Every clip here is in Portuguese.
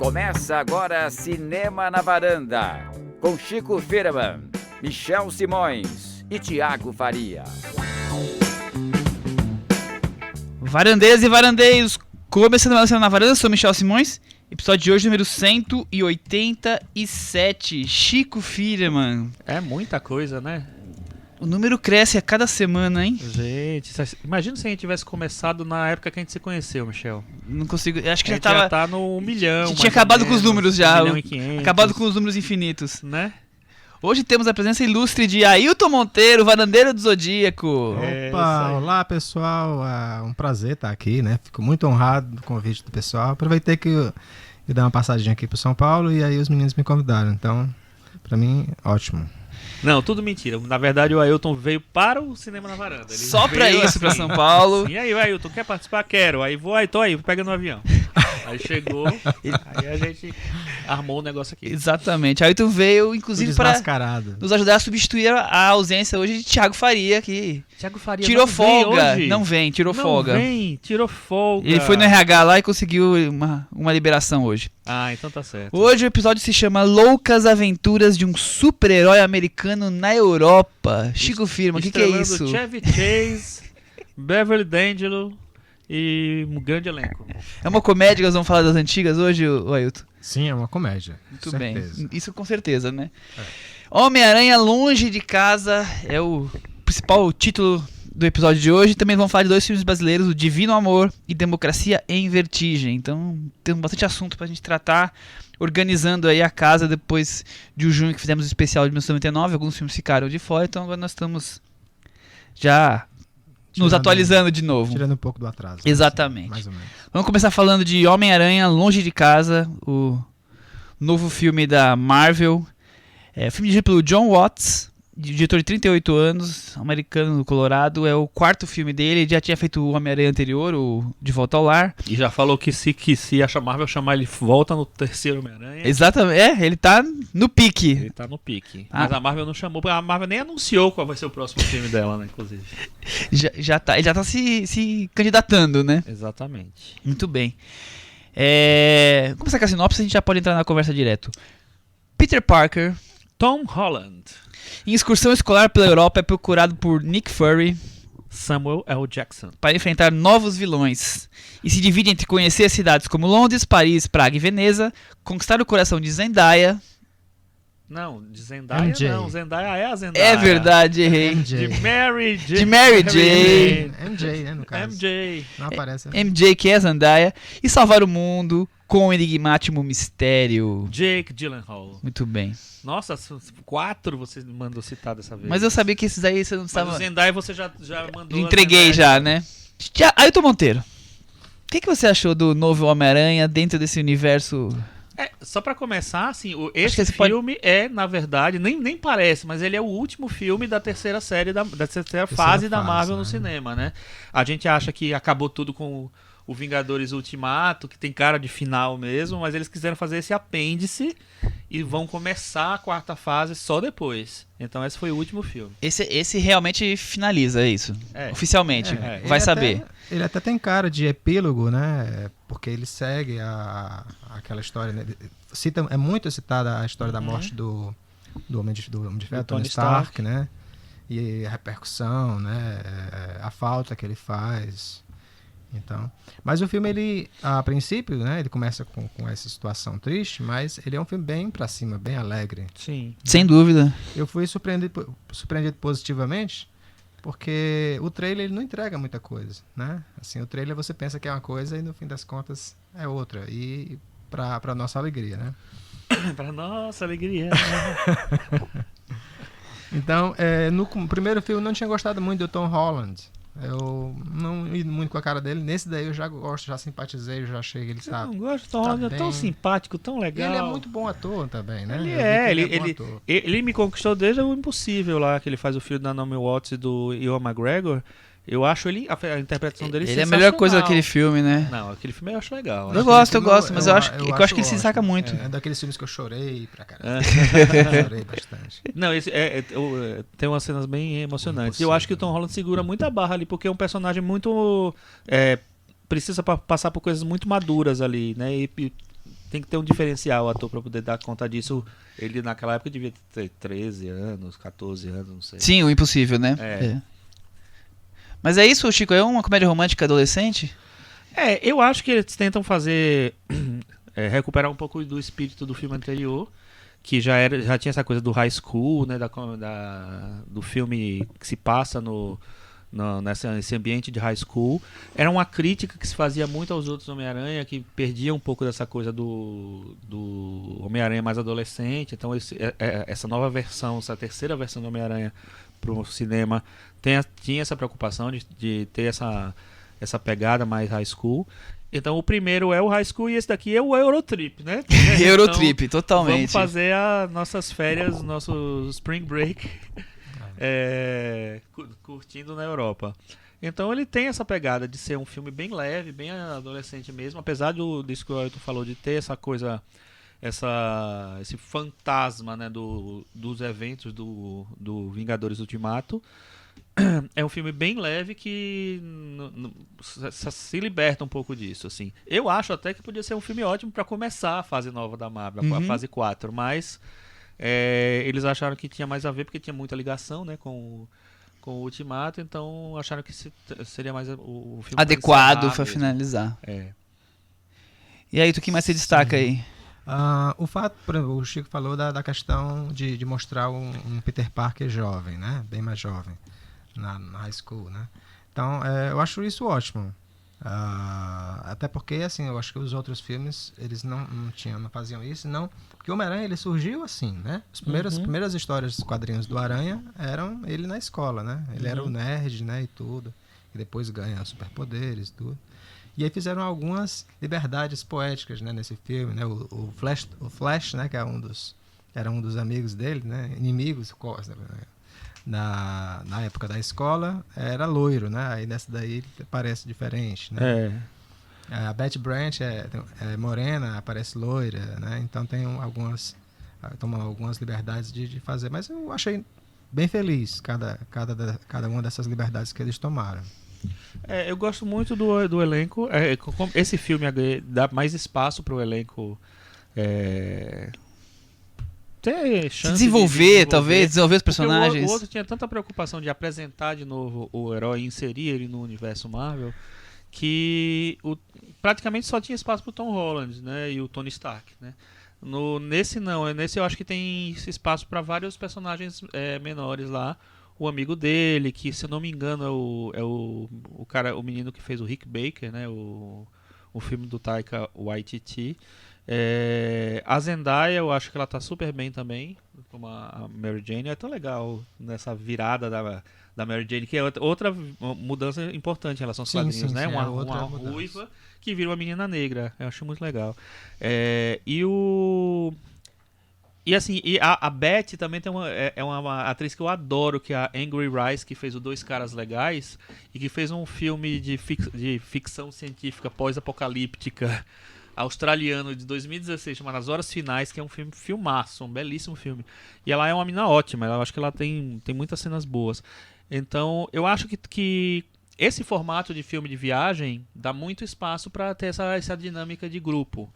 Começa agora Cinema na Varanda, com Chico Firman, Michel Simões e Thiago Faria. Varandeiras e varandeiros, começando a Cinema na Varanda, sou Michel Simões, episódio de hoje número 187, Chico Firman. É muita coisa, né? O número cresce a cada semana, hein? Gente, imagina se a gente tivesse começado na época que a gente se conheceu, Michel. Não consigo, acho que A já gente tava... já tá no 1 milhão. A gente tinha acabado com os números já, 1.500.000. acabado com os números infinitos. Né? Hoje temos a presença ilustre de Ailton Monteiro, varandeiro do Zodíaco. Opa, olá pessoal, é um prazer estar aqui, né? Fico muito honrado do convite do pessoal. Aproveitei que eu dei uma passadinha aqui para São Paulo e aí os meninos me convidaram, então para mim, ótimo. Não, tudo mentira. Na verdade, o Ailton veio para o Cinema na Varanda. Ele Só pra veio isso, pra São Paulo. E aí, Ailton, quer participar? Quero. Aí vou, aí tô aí, pega no avião. Aí chegou, aí a gente armou o negócio aqui. Exatamente. Ailton veio, inclusive, para Desmascarado. nos ajudar a substituir a ausência hoje de Thiago Faria, que Thiago Faria tirou não veio folga. hoje. Não vem, tirou Não folga. vem, tirou folga. Ele foi no RH lá e conseguiu uma liberação hoje. Ah, então tá certo. Hoje o episódio se chama Loucas Aventuras de um Super-Herói Americano na Europa. Chico Firman, o que é isso? Chevy Chase, Beverly D'Angelo e um grande elenco. É uma comédia que nós vamos falar das antigas hoje, Ailton? Sim, é uma comédia. Muito certeza. bem, isso com certeza, né? Homem-Aranha Longe de Casa é o principal título do episódio de hoje. Também vamos falar de dois filmes brasileiros, O Divino Amor e Democracia em Vertigem. Então temos bastante assunto pra gente tratar, organizando aí a casa depois de junho que fizemos o especial de 1999. Alguns filmes ficaram de fora, então agora nós estamos já nos atualizando de novo. Tirando um pouco do atraso. Exatamente. Assim, mais ou menos. Vamos começar falando de Homem-Aranha Longe de Casa, o novo filme da Marvel. Filme dirigido pelo John Watts, diretor de 38 anos, americano do Colorado. É o quarto filme dele. Ele já tinha feito o Homem-Aranha anterior, o De Volta ao Lar. E já falou que se a Marvel chamar ele volta no terceiro Homem-Aranha. Exatamente, ele tá no pique. Ele tá no pique. Mas a Marvel não chamou, porque a Marvel nem anunciou qual vai ser o próximo filme dela, né, inclusive. Ele já tá se candidatando, né? Exatamente. Muito bem. Vamos começar com a sinopse, a gente já pode entrar na conversa direto. Peter Parker, Tom Holland, em excursão escolar pela Europa, é procurado por Nick Fury Samuel L. Jackson, para enfrentar novos vilões e se divide entre conhecer cidades como Londres, Paris, Praga e Veneza, conquistar o coração de Zendaya. Não, de Zendaya MJ. não, Zendaya é a Zendaya. É verdade, errei. MJ. De Mary J. De Mary J. MJ, né, no caso. MJ. Não aparece. né? MJ, que é a Zendaya, e salvar o mundo com o enigmático mistério. Jake Gyllenhaal. Muito bem. Nossa, 4 você mandou citar dessa vez. Mas eu sabia que esses aí você não Mas estava... o Zendaya você já mandou. Entreguei a Zendaya. já, né? Ailton Monteiro, o que você achou do novo Homem-Aranha dentro desse universo? Só pra começar, assim, que esse esse pode- filme é, na verdade, nem parece, mas ele é o último filme da terceira série, da terceira fase da fase, Marvel no né? cinema, né? A gente acha que acabou tudo com o Vingadores Ultimato, que tem cara de final mesmo, mas eles quiseram fazer esse apêndice e vão começar a quarta fase só depois. Então esse foi o último filme. Esse realmente finaliza isso, É. oficialmente, É. vai saber. Ele até tem cara de epílogo, né? Porque ele segue aquela história, né? É muito citada a história da morte do Homem de Ferro, Tony Stark, né? E a repercussão, né? A falta que ele faz. Então, mas o filme, ele, a princípio, né? Ele começa com essa situação triste, mas ele é um filme bem pra cima, bem alegre. Sim. Sem dúvida. Eu fui surpreendido positivamente, porque o trailer ele não entrega muita coisa, né? Assim, o trailer você pensa que é uma coisa e no fim das contas é outra. E pra nossa alegria, né? Pra nossa alegria. Então, no primeiro filme eu não tinha gostado muito do Tom Holland. Eu não ia muito com a cara dele. Nesse daí eu já gosto, já simpatizei, já achei que ele Você tá... não gosta? Tom Holland é tão bem. simpático, tão E legal. ele é muito bom ator também, né? Ele Eu vi é, que ele, bom ele, ator. ele me conquistou desde o Impossível lá, que ele faz o filme da Naomi Watts e do Ewan McGregor. Eu acho a interpretação dele Ele é a melhor coisa sensacional. daquele filme, né? Não, aquele filme eu acho legal. Eu Acho gosto, que mas eu acho que ele se saca muito. É daqueles filmes que eu chorei pra caramba. É. Chorei bastante. Não, tem umas cenas bem emocionantes. E eu acho que o Tom Holland segura muita barra ali, porque é um personagem muito... precisa passar por coisas muito maduras ali, né? E tem que ter um diferencial o ator pra poder dar conta disso. Ele naquela época devia ter 13 anos, 14 anos, não sei. Sim, o Impossível, né? É. Mas é isso, Chico? É uma comédia romântica adolescente? Eu acho que eles tentam fazer... recuperar um pouco do espírito do filme anterior, que já tinha essa coisa do high school, né, do filme que se passa nesse ambiente de high school. Era uma crítica que se fazia muito aos outros Homem-Aranha, que perdia um pouco dessa coisa do Homem-Aranha mais adolescente. Então essa nova versão, essa terceira versão do Homem-Aranha para o cinema tinha essa preocupação de ter essa pegada mais high school. Então o primeiro é o High School e esse daqui é o Eurotrip, né? Eurotrip, então, totalmente. Vamos fazer as nossas férias, nosso Spring Break, curtindo na Europa. Então ele tem essa pegada de ser um filme bem leve, bem adolescente mesmo, apesar disso que o Ailton falou, de ter essa coisa, esse fantasma, né, dos eventos do Vingadores Ultimato. É um filme bem leve que se liberta um pouco disso, assim. Eu acho até que podia ser um filme ótimo para começar a fase nova da Marvel, a fase 4, mas eles acharam que tinha mais a ver porque tinha muita ligação, né, com o Ultimato, então acharam que seria mais o filme adequado para finalizar. É. E aí, tu que mais se destaca aí? O fato, por exemplo, o Chico falou da questão de mostrar um Peter Parker jovem, né? Bem mais jovem, na high school, né? Então, eu acho isso ótimo. Até porque, assim, eu acho que os outros filmes, eles não faziam isso, não. Porque o Homem-Aranha, ele surgiu assim, né? As primeiras histórias dos quadrinhos do Aranha eram ele na escola, né? Ele era o nerd, né? E tudo. E depois ganha superpoderes e tudo. E aí fizeram algumas liberdades poéticas, né, nesse filme, né? O Flash, né, que era um dos amigos dele, né? Inimigos, na época da escola, era loiro, né? Aí nessa daí ele parece diferente, né? A Betty Brant é morena, aparece loira, né? Então tem tomam algumas liberdades de fazer, mas eu achei bem feliz cada uma dessas liberdades que eles tomaram. Eu gosto muito do elenco. Esse filme dá mais espaço para o elenco ter chance desenvolver os personagens. O outro tinha tanta preocupação de apresentar de novo o herói e inserir ele no universo Marvel que praticamente só tinha espaço para o Tom Holland, né, e o Tony Stark, né? Nesse eu acho que tem espaço para vários personagens menores lá. O amigo dele, que se eu não me engano é o menino que fez o Rick Baker, né? O filme do Taika Waititi. A Zendaya, eu acho que ela tá super bem também, como a Mary Jane. É tão legal nessa virada da Mary Jane, que é outra mudança importante em relação aos quadrinhos, né? Uma ruiva que vira uma menina negra. Eu acho muito legal. E assim, a Beth também tem uma atriz que eu adoro, que é a Angry Rice, que fez o Dois Caras Legais e que fez um filme de ficção científica pós-apocalíptica australiano de 2016, chamado As Horas Finais, que é um filmaço, um belíssimo filme. E ela é uma menina ótima, eu acho que ela tem muitas cenas boas. Então, eu acho que esse formato de filme de viagem dá muito espaço para ter essa dinâmica de grupo.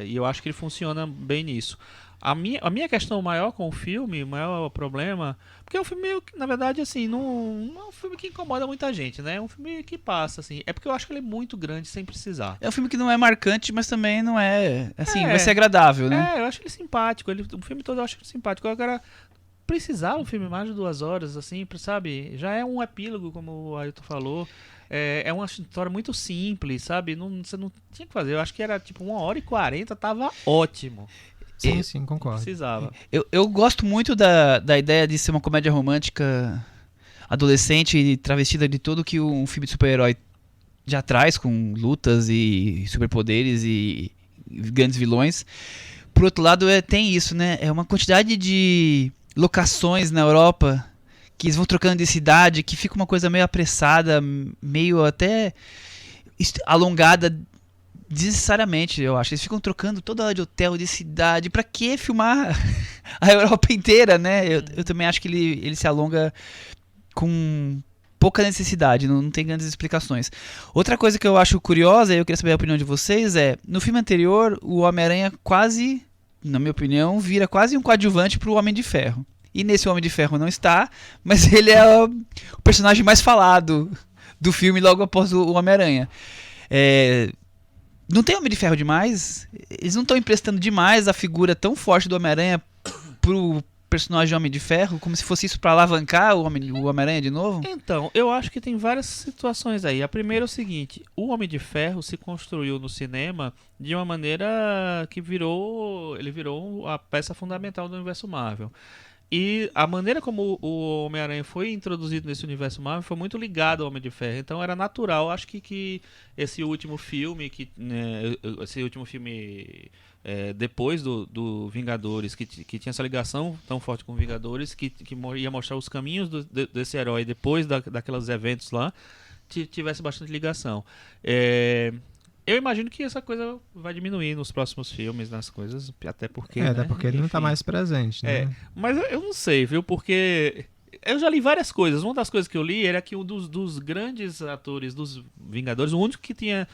E eu acho que ele funciona bem nisso. A minha questão maior com o filme, o maior problema, porque é um filme meio que, na verdade, assim, não é um filme que incomoda muita gente, né? É um filme que passa, assim. É porque eu acho que ele é muito grande sem precisar. É um filme que não é marcante, mas também não é, assim, vai ser agradável, né? Eu acho ele simpático. O filme todo eu acho ele simpático. Agora, precisar um filme mais de 2 horas, assim, sabe? Já é um epílogo, como o Ailton falou. É uma história muito simples, sabe? Você não tinha que fazer. Eu acho que era tipo 1h40, tava ótimo. Sim, concordo. Precisava. Eu gosto muito da ideia de ser uma comédia romântica adolescente e travestida de tudo que um filme de super-herói já traz, com lutas e superpoderes e grandes vilões. Por outro lado, tem isso, né? É uma quantidade de locações na Europa que eles vão trocando de cidade, que fica uma coisa meio apressada, meio até alongada desnecessariamente, eu acho. Eles ficam trocando toda hora de hotel, de cidade. Pra que filmar a Europa inteira, né? Eu também acho que ele se alonga com pouca necessidade, não tem grandes explicações. Outra coisa que eu acho curiosa, e eu queria saber a opinião de vocês, no filme anterior, o Homem-Aranha quase, na minha opinião, vira quase um coadjuvante pro Homem de Ferro. E nesse Homem de Ferro não está, mas ele é o personagem mais falado do filme logo após o Homem-Aranha. Não tem Homem de Ferro demais? Eles não estão emprestando demais a figura tão forte do Homem-Aranha pro personagem Homem de Ferro, como se fosse isso pra alavancar o Homem-Aranha de novo? Então, eu acho que tem várias situações aí. A primeira é o seguinte, o Homem de Ferro se construiu no cinema de uma maneira que ele virou a peça fundamental do universo Marvel. E a maneira como o Homem-Aranha foi introduzido nesse universo Marvel foi muito ligado ao Homem de Ferro. Então era natural, acho que esse último filme, depois do Vingadores, que tinha essa ligação tão forte com o Vingadores, que ia mostrar os caminhos desse herói depois daqueles eventos lá, tivesse bastante ligação. Eu imagino que essa coisa vai diminuir nos próximos filmes, nas coisas, até porque... até porque ele não tá mais presente, né? Mas eu não sei, viu? Porque eu já li várias coisas. Uma das coisas que eu li era que um dos grandes atores dos Vingadores, o único que tinha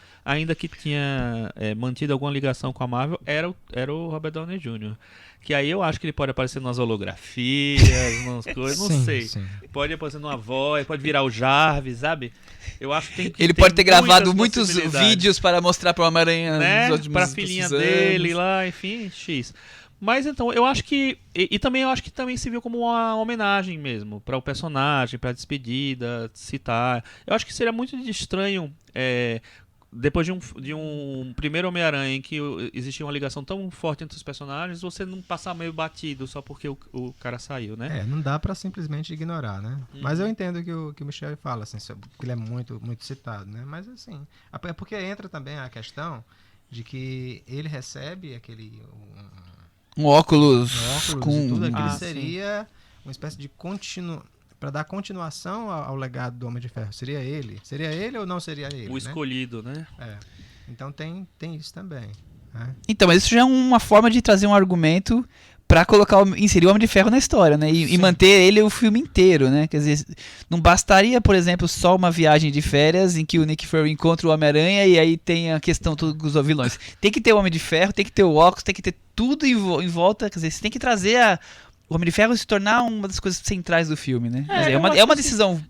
mantido alguma ligação com a Marvel era o Robert Downey Jr. Que aí eu acho que ele pode aparecer nas holografias, umas coisas, não sei. Sim. Pode aparecer numa voz, pode virar o Jarvis, sabe? Eu acho que ele pode ter gravado muitos vídeos para mostrar para o Homem-Aranha, né? Para a filhinha dele lá, enfim, X. Mas então, eu acho que também eu acho que também se viu como uma homenagem mesmo para o personagem, para a despedida, citar. Eu acho que seria muito estranho depois de um primeiro Homem-Aranha em que existia uma ligação tão forte entre os personagens, você não passar meio batido só porque o cara saiu, né? Não dá pra simplesmente ignorar, né? Mas eu entendo que o Michel fala, assim, que ele é muito, muito citado, né? Mas assim, é porque entra também a questão de que ele recebe aquele... Um óculos com... e tudo aquilo seria uma espécie de para dar continuação ao legado do Homem de Ferro. Seria ele ou não seria ele? O escolhido, né? Então tem isso também. Né? Então, mas isso já é uma forma de trazer um argumento pra inserir o Homem de Ferro na história, né? E manter ele o filme inteiro, né? Quer dizer, não bastaria, por exemplo, só uma viagem de férias em que o Nick Fury encontra o Homem-Aranha e aí tem a questão dos vilões. Tem que ter o Homem de Ferro, tem que ter o óculos, tem que ter tudo em volta. Quer dizer, você tem que trazer o Homem de Ferro se tornar uma das coisas centrais do filme, né? É uma decisão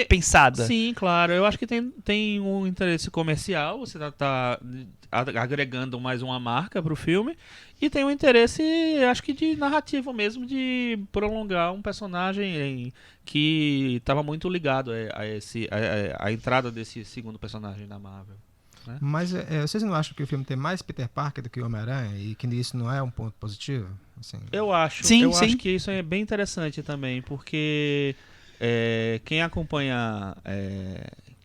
pensada. Sim, claro. Eu acho que tem um interesse comercial, você tá agregando mais uma marca pro filme, e tem um interesse, acho que de narrativa mesmo, de prolongar um personagem que estava muito ligado a entrada desse segundo personagem da Marvel. Né? Mas vocês não acham que o filme tem mais Peter Parker do que o Homem-Aranha e que isso não é um ponto positivo? Assim, eu acho que isso é bem interessante também, porque quem acompanha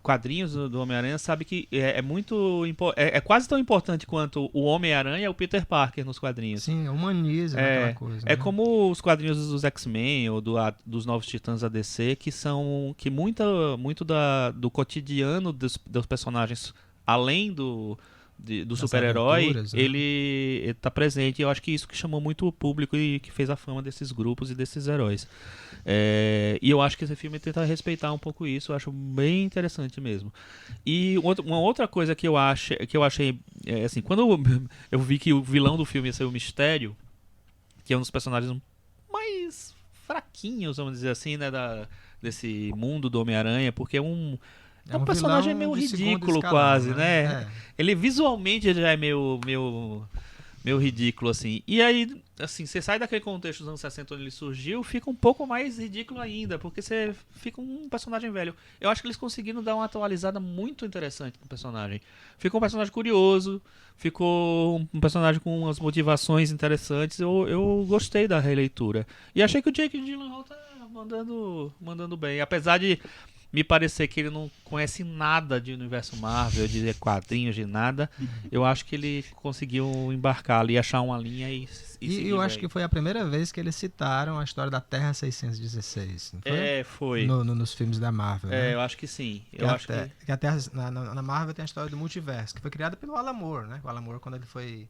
quadrinhos do Homem-Aranha sabe que é quase tão importante quanto o Homem-Aranha o Peter Parker nos quadrinhos. Sim, humaniza aquela coisa. É como os quadrinhos dos X-Men ou dos Novos Titãs da DC, que muito do cotidiano dos personagens, além do super-herói, né? ele tá presente. E eu acho que isso que chamou muito o público e que fez a fama desses grupos e desses heróis. E eu acho que esse filme tenta respeitar um pouco isso. Eu acho bem interessante mesmo. E uma outra coisa que eu achei assim, quando eu vi que o vilão do filme ia ser o Mistério, que é um dos personagens mais fraquinhos, vamos dizer assim, né, desse mundo do Homem-Aranha, porque é um personagem meio ridículo escalão, quase, né? Ele visualmente já é meio ridículo, assim. E aí, assim, você sai daquele contexto dos anos 60 onde ele surgiu, fica um pouco mais ridículo ainda, porque você fica um personagem velho. Eu acho que eles conseguiram dar uma atualizada muito interessante no personagem. Ficou um personagem curioso, ficou um personagem com umas motivações interessantes. Eu gostei da releitura. E achei que o Jake Gyllenhaal tá mandando bem. Apesar de me parecer que ele não conhece nada de universo Marvel, de quadrinhos, de nada, eu acho que ele conseguiu embarcar ali, achar uma linha e eu acho que foi a primeira vez que eles citaram a história da Terra 616, não foi? Foi. Nos filmes da Marvel, né? Eu acho que sim. Que a Terra, na Marvel tem a história do multiverso, que foi criada pelo Alan Moore, né? O Alan Moore, quando ele foi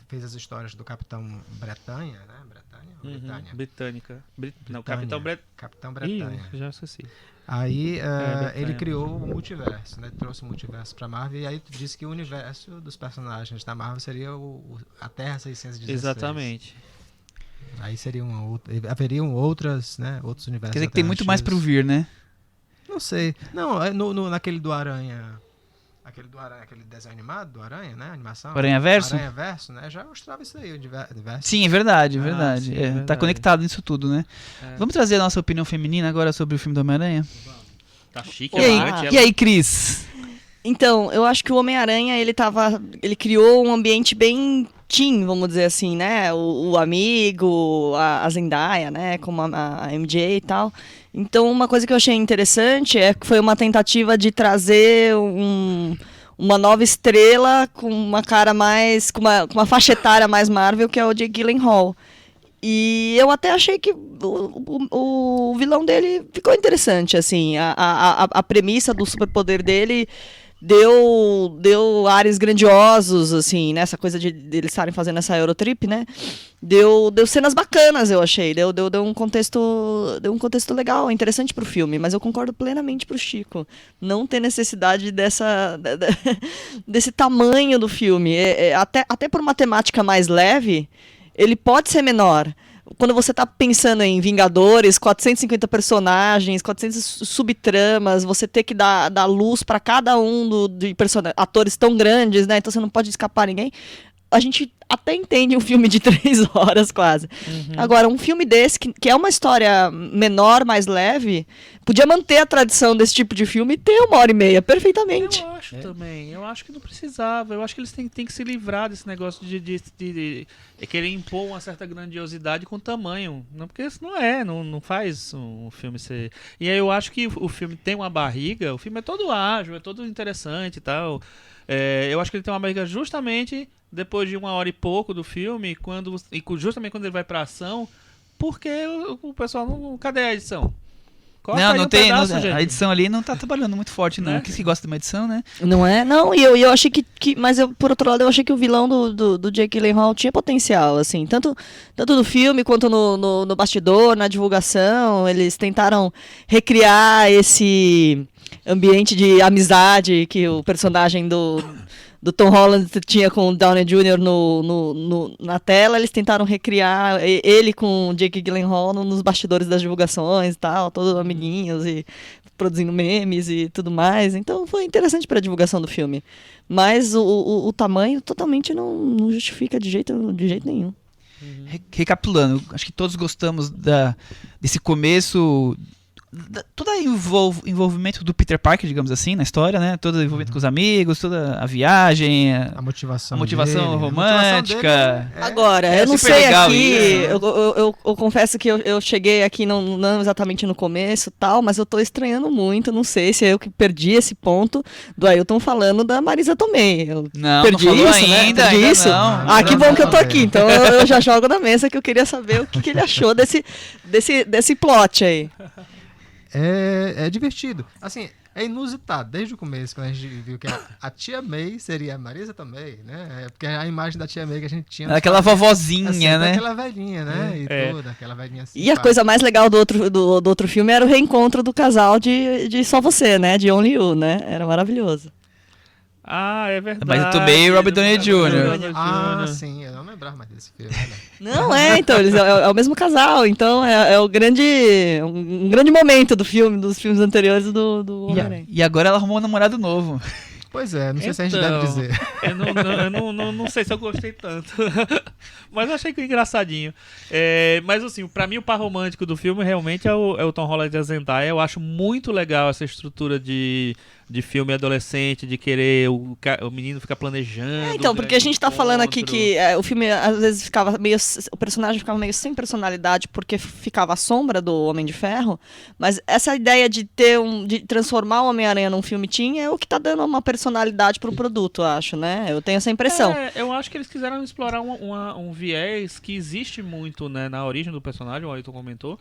fez as histórias do Capitão Bretanha, né? Bretanha? Ou Britânia? Britânica. Não, Britânia. Capitão Bretanha. Já esqueci. Aí Bretanha. ele criou o multiverso, né? Trouxe o multiverso pra Marvel, e aí tu disse que o universo dos personagens da Marvel seria a Terra 616. Exatamente. Aí haveriam outros universos. Quer dizer que tem muito mais pro vir, né? Não sei. Não, naquele do Aranha. Aquele desenho animado do Aranha, né? Animação. Aranhaverso? Aranhaverso, né? Já mostrava isso aí, o universo. Sim, é verdade, é verdade. sim, É, verdade. tá conectado nisso tudo, né? É. Vamos trazer a nossa opinião feminina agora sobre o filme do Homem-Aranha? Tá chique E a aí, arte. e aí, Cris? Então, eu acho que o Homem-Aranha, ele criou um ambiente bem teen, vamos dizer assim, né? O amigo, a Zendaya, né? Como a MJ e tal. Então, uma coisa que eu achei interessante é que foi uma tentativa de trazer uma nova estrela com uma cara mais... com uma faixa etária mais Marvel, que é o Jake Gyllenhaal. E eu até achei que o vilão dele ficou interessante, assim. A premissa do superpoder dele deu ares grandiosos, assim, né? Essa coisa de eles estarem fazendo essa Eurotrip, né? Deu cenas bacanas, eu achei. Deu um contexto legal, interessante pro filme. Mas eu concordo plenamente pro Chico. Não ter necessidade desse tamanho do filme. Até por uma temática mais leve, ele pode ser menor. Quando você está pensando em Vingadores, 450 personagens, 400 subtramas, você ter que dar luz para cada um de atores tão grandes, né? Então você não pode escapar ninguém. A gente até entende um filme de 3 horas quase. Agora, um filme desse, que é uma história menor, mais leve, podia manter a tradição desse tipo de filme e ter 1h30, perfeitamente. Eu acho também. Eu acho que não precisava. Eu acho que eles têm que se livrar desse negócio de querer impor uma certa grandiosidade com tamanho. Não, porque isso não faz um filme ser... E aí eu acho que o filme tem uma barriga, o filme é todo ágil, é todo interessante e tal. Eu acho que ele tem uma barriga justamente depois de 1h e pouco do filme, justamente quando ele vai pra ação, porque o pessoal não... Cadê a edição? Corta aí Não um tem. pedaço, A gente. edição ali não tá trabalhando muito forte, não. Né? Que gosta de uma edição, né? Não é? Não, e eu achei mas por outro lado, eu achei que o vilão do Jake Gyllenhaal tinha potencial, assim, tanto no filme quanto no bastidor, na divulgação. Eles tentaram recriar esse ambiente de amizade que o personagem do Tom Holland tinha com o Downey Jr. na tela. Eles tentaram recriar ele com o Jake Gyllenhaal nos bastidores das divulgações e tal, todos amiguinhos e produzindo memes e tudo mais. Então foi interessante para a divulgação do filme. Mas o tamanho totalmente não justifica de jeito nenhum. Recapitulando, acho que todos gostamos desse começo... todo o envolvimento do Peter Parker, digamos assim, na história, né? Todo o envolvimento com os amigos, toda a viagem, A motivação motivação dele, romântica. Agora, É eu não super sei legal aqui, isso, eu confesso que eu cheguei aqui não exatamente no começo tal, mas eu tô estranhando muito, não sei se é eu que perdi esse ponto do Ailton falando da Marisa Tomei. Eu Não, perdi não falou isso, né? ainda, Perdi ainda isso? não. Ah, que Não, bom que eu tô não, aqui, então eu já jogo na mesa que eu queria saber o que ele achou desse plot aí. É divertido. Assim, é inusitado. Desde o começo, quando a gente viu que a tia May seria a Marisa Tomei, né? Porque a imagem da tia May que a gente tinha... Aquela vovozinha, assim, né? Daquela velhinha, né? E toda, aquela velhinha assim. E a coisa mais legal do outro filme era o reencontro do casal de Só Você, né? De Only You, né? Era maravilhoso. Ah, é verdade. Mas eu tomei Robert Downey Jr. Ah, sim. Eu não lembrava mais desse filme. Né? Não, então, eles é o mesmo casal, então é um grande momento dos filmes anteriores do Homem-Aranha. E agora ela arrumou um namorado novo. Pois é, não sei se a gente Então, deve dizer. Eu não sei se eu gostei tanto. Mas eu achei que engraçadinho. Mas assim, pra mim o par romântico do filme realmente é o Tom Holland e a Zendaya. Eu acho muito legal essa estrutura de filme adolescente, de querer o menino ficar planejando. Então, porque a gente tá falando aqui encontro. que o filme às vezes ficava o personagem ficava meio sem personalidade porque ficava à sombra do Homem de Ferro, mas essa ideia de de transformar o Homem-Aranha num filme teen é o que tá dando uma personalidade pro produto, eu acho, né? né? Eu tenho essa impressão. Eu acho que eles quiseram explorar um viés que existe muito, né, na origem do personagem, o Ailton comentou,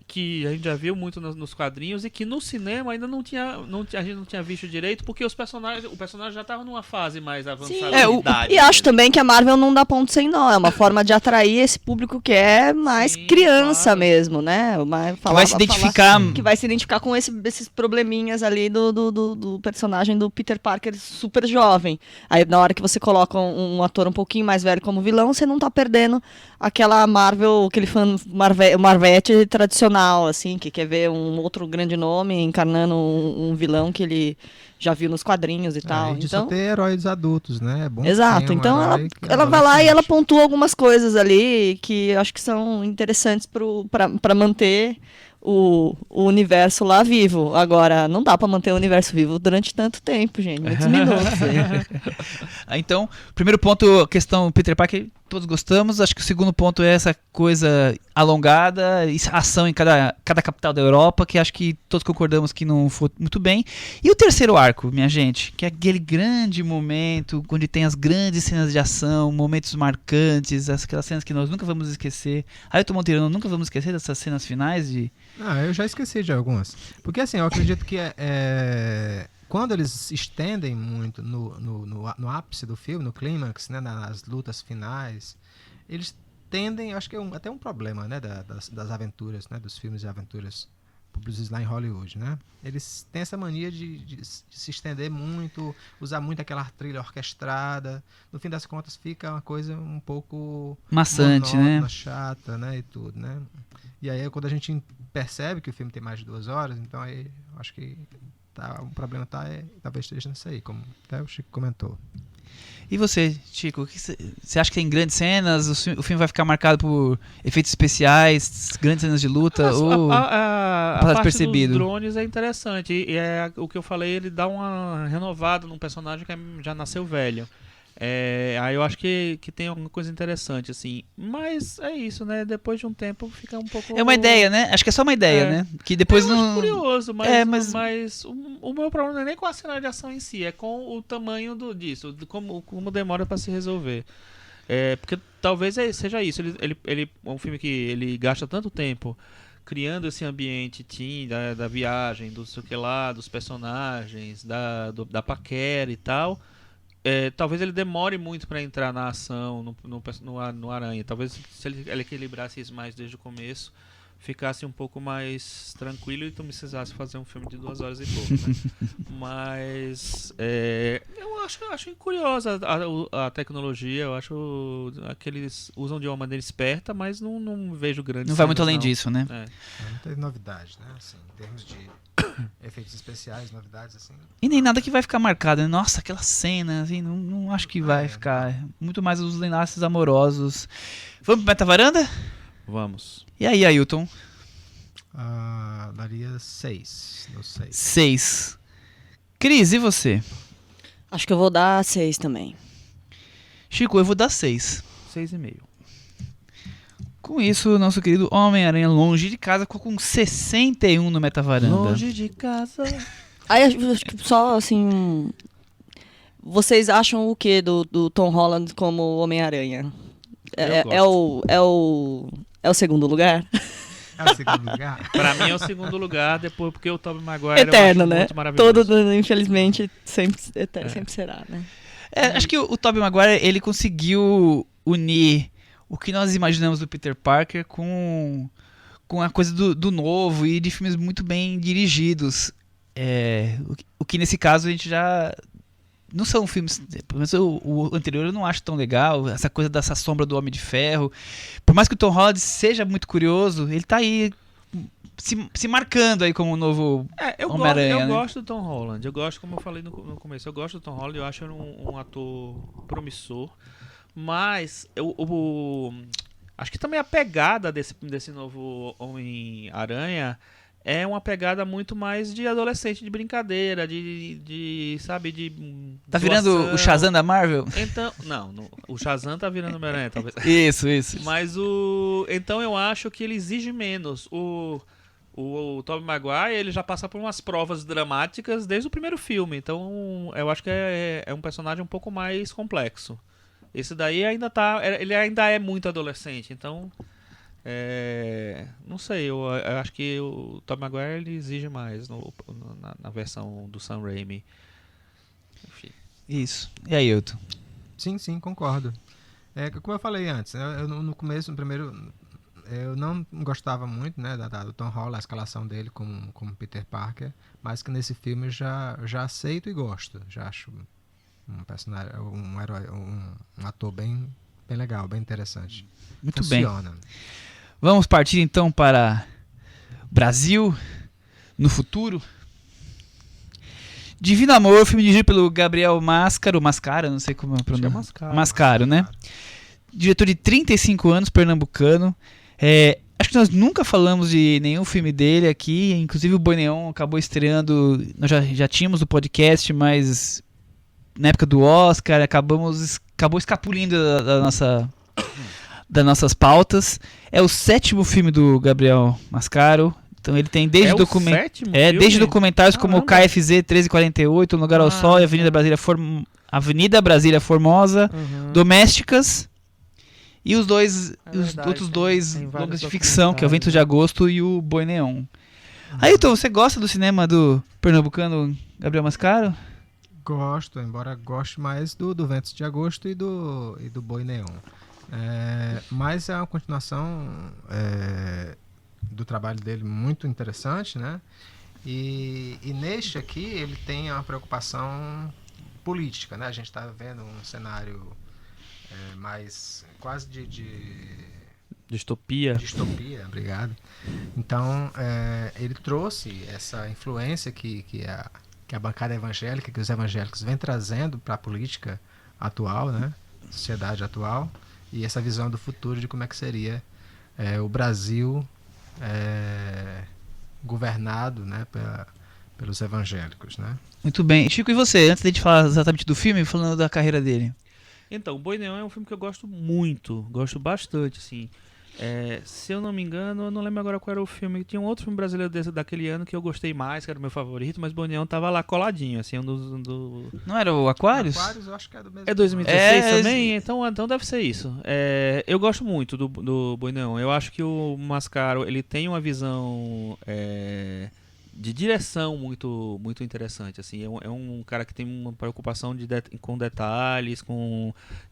que a gente já viu muito nos quadrinhos e que no cinema ainda a gente não tinha visto direito, porque o personagem já estava numa fase mais avançada de idade. E acho também que a Marvel não dá ponto sem nó, é uma forma de atrair esse público que é mais criança mesmo, né? Que vai se identificar. Que vai se identificar com esses probleminhas ali do personagem do Peter Parker super jovem. Aí na hora que você coloca um ator um pouquinho mais velho como vilão, você não tá perdendo aquela Marvel, aquele fã Marvete tradicional, assim, que quer ver um outro grande nome encarnando um vilão que ele já viu nos quadrinhos e tal. E então ter heróis adultos, né? É bom exato, então ela vai lá e ela pontua algumas coisas ali que eu acho que são interessantes para manter o universo lá vivo. Agora, não dá pra manter o universo vivo durante tanto tempo, gente. Muitos minutos. Então, primeiro ponto, questão Peter Parker, todos gostamos. Acho que o segundo ponto é essa coisa alongada, ação em cada capital da Europa, que acho que todos concordamos que não foi muito bem. E o terceiro arco, minha gente, que é aquele grande momento onde tem as grandes cenas de ação, momentos marcantes, aquelas cenas que nós nunca vamos esquecer. Ailton Monteiro, nunca vamos esquecer dessas cenas finais de... Eu já esqueci de algumas. Porque assim, eu acredito que quando eles estendem muito no ápice do filme, no clímax, né, nas lutas finais, eles tendem, acho que é até um problema, né, das aventuras, né, dos filmes de aventuras produzidos lá em Hollywood, né? Eles têm essa mania de se estender muito, usar muito aquela trilha orquestrada. No fim das contas fica uma coisa um pouco maçante, monótona, né? chata, né, e tudo, né? E aí quando a gente percebe que o filme tem mais de 2 horas, então aí acho que o problema talvez esteja nisso aí, como até o Chico comentou. E você, Chico, você acha que tem grandes cenas? O filme vai ficar marcado por efeitos especiais, grandes cenas de luta? A parte dos drones é interessante. E o que eu falei, ele dá uma renovada num personagem que já nasceu velho. Aí eu acho que tem alguma coisa interessante, assim. Mas é isso, né? Depois de um tempo fica um pouco... É uma ideia, né? Acho que é só uma ideia, né? Que depois eu não... acho curioso, mas o meu problema não é nem com a cena de ação em si, é com o tamanho disso, como demora pra se resolver. Porque talvez seja isso. Ele é um filme que ele gasta tanto tempo criando esse ambiente da viagem, do sei o que lá, dos personagens, da paquera e tal... talvez ele demore muito para entrar na ação no Aranha. Talvez se ele equilibrasse isso mais desde o começo, ficasse um pouco mais tranquilo e tu não precisasse fazer um filme de 2 horas e pouco, né? Mas eu acho curiosa a tecnologia. Eu acho que eles usam de uma maneira esperta, mas não vejo grandes... Não vai muito além disso, né? Não teve novidade, né? Assim, em termos de efeitos especiais, novidades, assim. E nem nada que vai ficar marcado, né? Nossa, aquela cena, assim, não acho que vai ficar. Muito mais os enlaces amorosos. Vamos pro Metavaranda? Vamos. E aí, Ailton? Daria 6. 6. Cris, e você? Acho que eu vou dar 6 também. Chico, eu vou dar 6. 6,5. Com isso, nosso querido Homem-Aranha Longe de Casa ficou com 61 no Metavaranda. Longe de casa. Aí, acho que só assim... Vocês acham o que do Tom Holland como Homem-Aranha? É o segundo lugar? É o segundo lugar? Pra mim é o segundo lugar, depois porque o Tobey Maguire Eterno, eu acho né? muito maravilhoso. Todo, infelizmente, sempre será, né? Acho que o Tobey Maguire, ele conseguiu unir o que nós imaginamos do Peter Parker com a coisa do novo e de filmes muito bem dirigidos. O que nesse caso a gente já... Não são filmes... Pelo menos o anterior eu não acho tão legal. Essa coisa dessa sombra do Homem de Ferro. Por mais que o Tom Holland seja muito curioso, ele tá aí se marcando aí como o novo Homem-Aranha. Eu gosto do Tom Holland. Eu gosto, como eu falei no começo, eu gosto do Tom Holland. Eu acho ele um ator promissor. Mas acho que também a pegada desse novo Homem-Aranha é uma pegada muito mais de adolescente, de brincadeira, sabe, de tá virando o Shazam da Marvel? Então, não, o Shazam tá virando Homem-Aranha, talvez. Isso. Mas então eu acho que ele exige menos. O o Tobey Maguire, ele já passa por umas provas dramáticas desde o primeiro filme. Então, eu acho que é um personagem um pouco mais complexo. Esse daí ele ainda é muito adolescente, então não sei, eu acho que o Tobey Maguire ele exige mais na versão do Sam Raimi. Enfim. Isso. E aí, Hilton? Sim, concordo. Como eu falei antes, no começo, no primeiro, eu não gostava muito, né, do Tom Holland, a escalação dele como Peter Parker, mas que nesse filme eu já aceito e gosto. Já acho um personagem, um herói, um ator bem legal, bem interessante. Muito Funciona. bem. Vamos partir então para Brasil no futuro. Divino Amor, filme dirigido pelo Gabriel Mascaro, não sei como é o pronome. Mascaro, né? Diretor de 35 anos, pernambucano. Acho que nós nunca falamos de nenhum filme dele aqui, inclusive o Boi Neon acabou estreando, nós já tínhamos o podcast, mas na época do Oscar acabou escapulindo das nossas pautas. É o 7º filme do Gabriel Mascaro. Então ele tem desde desde documentários como o KFZ 1348, Um Lugar ao Sol e Avenida Brasília Formosa, Domésticas e os outros dois longas de ficção, que é o Vento de Agosto e o Boi Neon. Ailton, você gosta do cinema do pernambucano Gabriel Mascaro? Gosto, embora goste mais do Ventos de Agosto e do Boi Neon. Mas é uma continuação do trabalho dele muito interessante, né? E neste aqui ele tem uma preocupação política, né? A gente está vendo um cenário mais quase de distopia. Distopia, obrigado. Então ele trouxe essa influência que a bancada evangélica, que os evangélicos vêm trazendo para a política atual, né? Sociedade atual, e essa visão do futuro de como é que seria o Brasil governado, né, pelos evangélicos, né? Muito bem. Chico, e você? Antes de a gente falar exatamente do filme, falando da carreira dele. Então, o Boi Neon é um filme que eu gosto muito, gosto bastante, assim. Se eu não me engano, eu não lembro agora qual era o filme. Tinha um outro filme brasileiro daquele ano que eu gostei mais, que era o meu favorito, mas o Boi Neon tava lá coladinho, assim, Não era o Aquarius? Aquarius eu acho que é do mesmo. É 2016 também? Então deve ser isso. Eu gosto muito do Boi Neon. Eu acho que o Mascaro, ele tem uma visão de direção muito, muito interessante, assim. É um cara que tem uma preocupação com detalhes,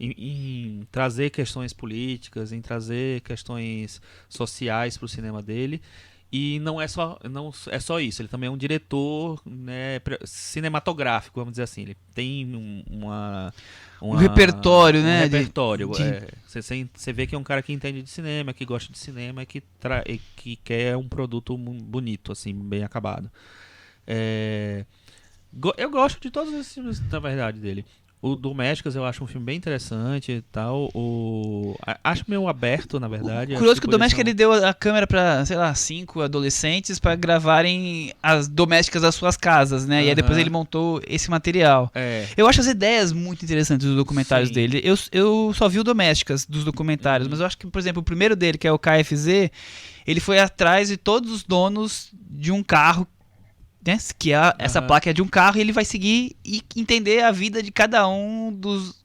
em trazer questões políticas, em trazer questões sociais para o cinema dele. E não é só isso, ele também é um diretor, né, cinematográfico, vamos dizer assim. Ele tem um repertório, né? Repertório. Você vê que é um cara que entende de cinema, que gosta de cinema e que quer um produto bonito, assim, bem acabado. Eu gosto de todos esses filmes, na verdade, dele. O Domésticas eu acho um filme bem interessante e tal. Acho meio aberto, na verdade. Curioso que o Domésticas ele deu a câmera pra, sei lá, 5 adolescentes pra gravarem as domésticas das suas casas, né? E aí depois ele montou esse material. Eu acho as ideias muito interessantes dos documentários dele. Eu só vi o Domésticas dos documentários, mas eu acho que, por exemplo, o primeiro dele, que é o KFZ, ele foi atrás de todos os donos de um carro, né, que essa placa é de um carro, e ele vai seguir e entender a vida de cada um dos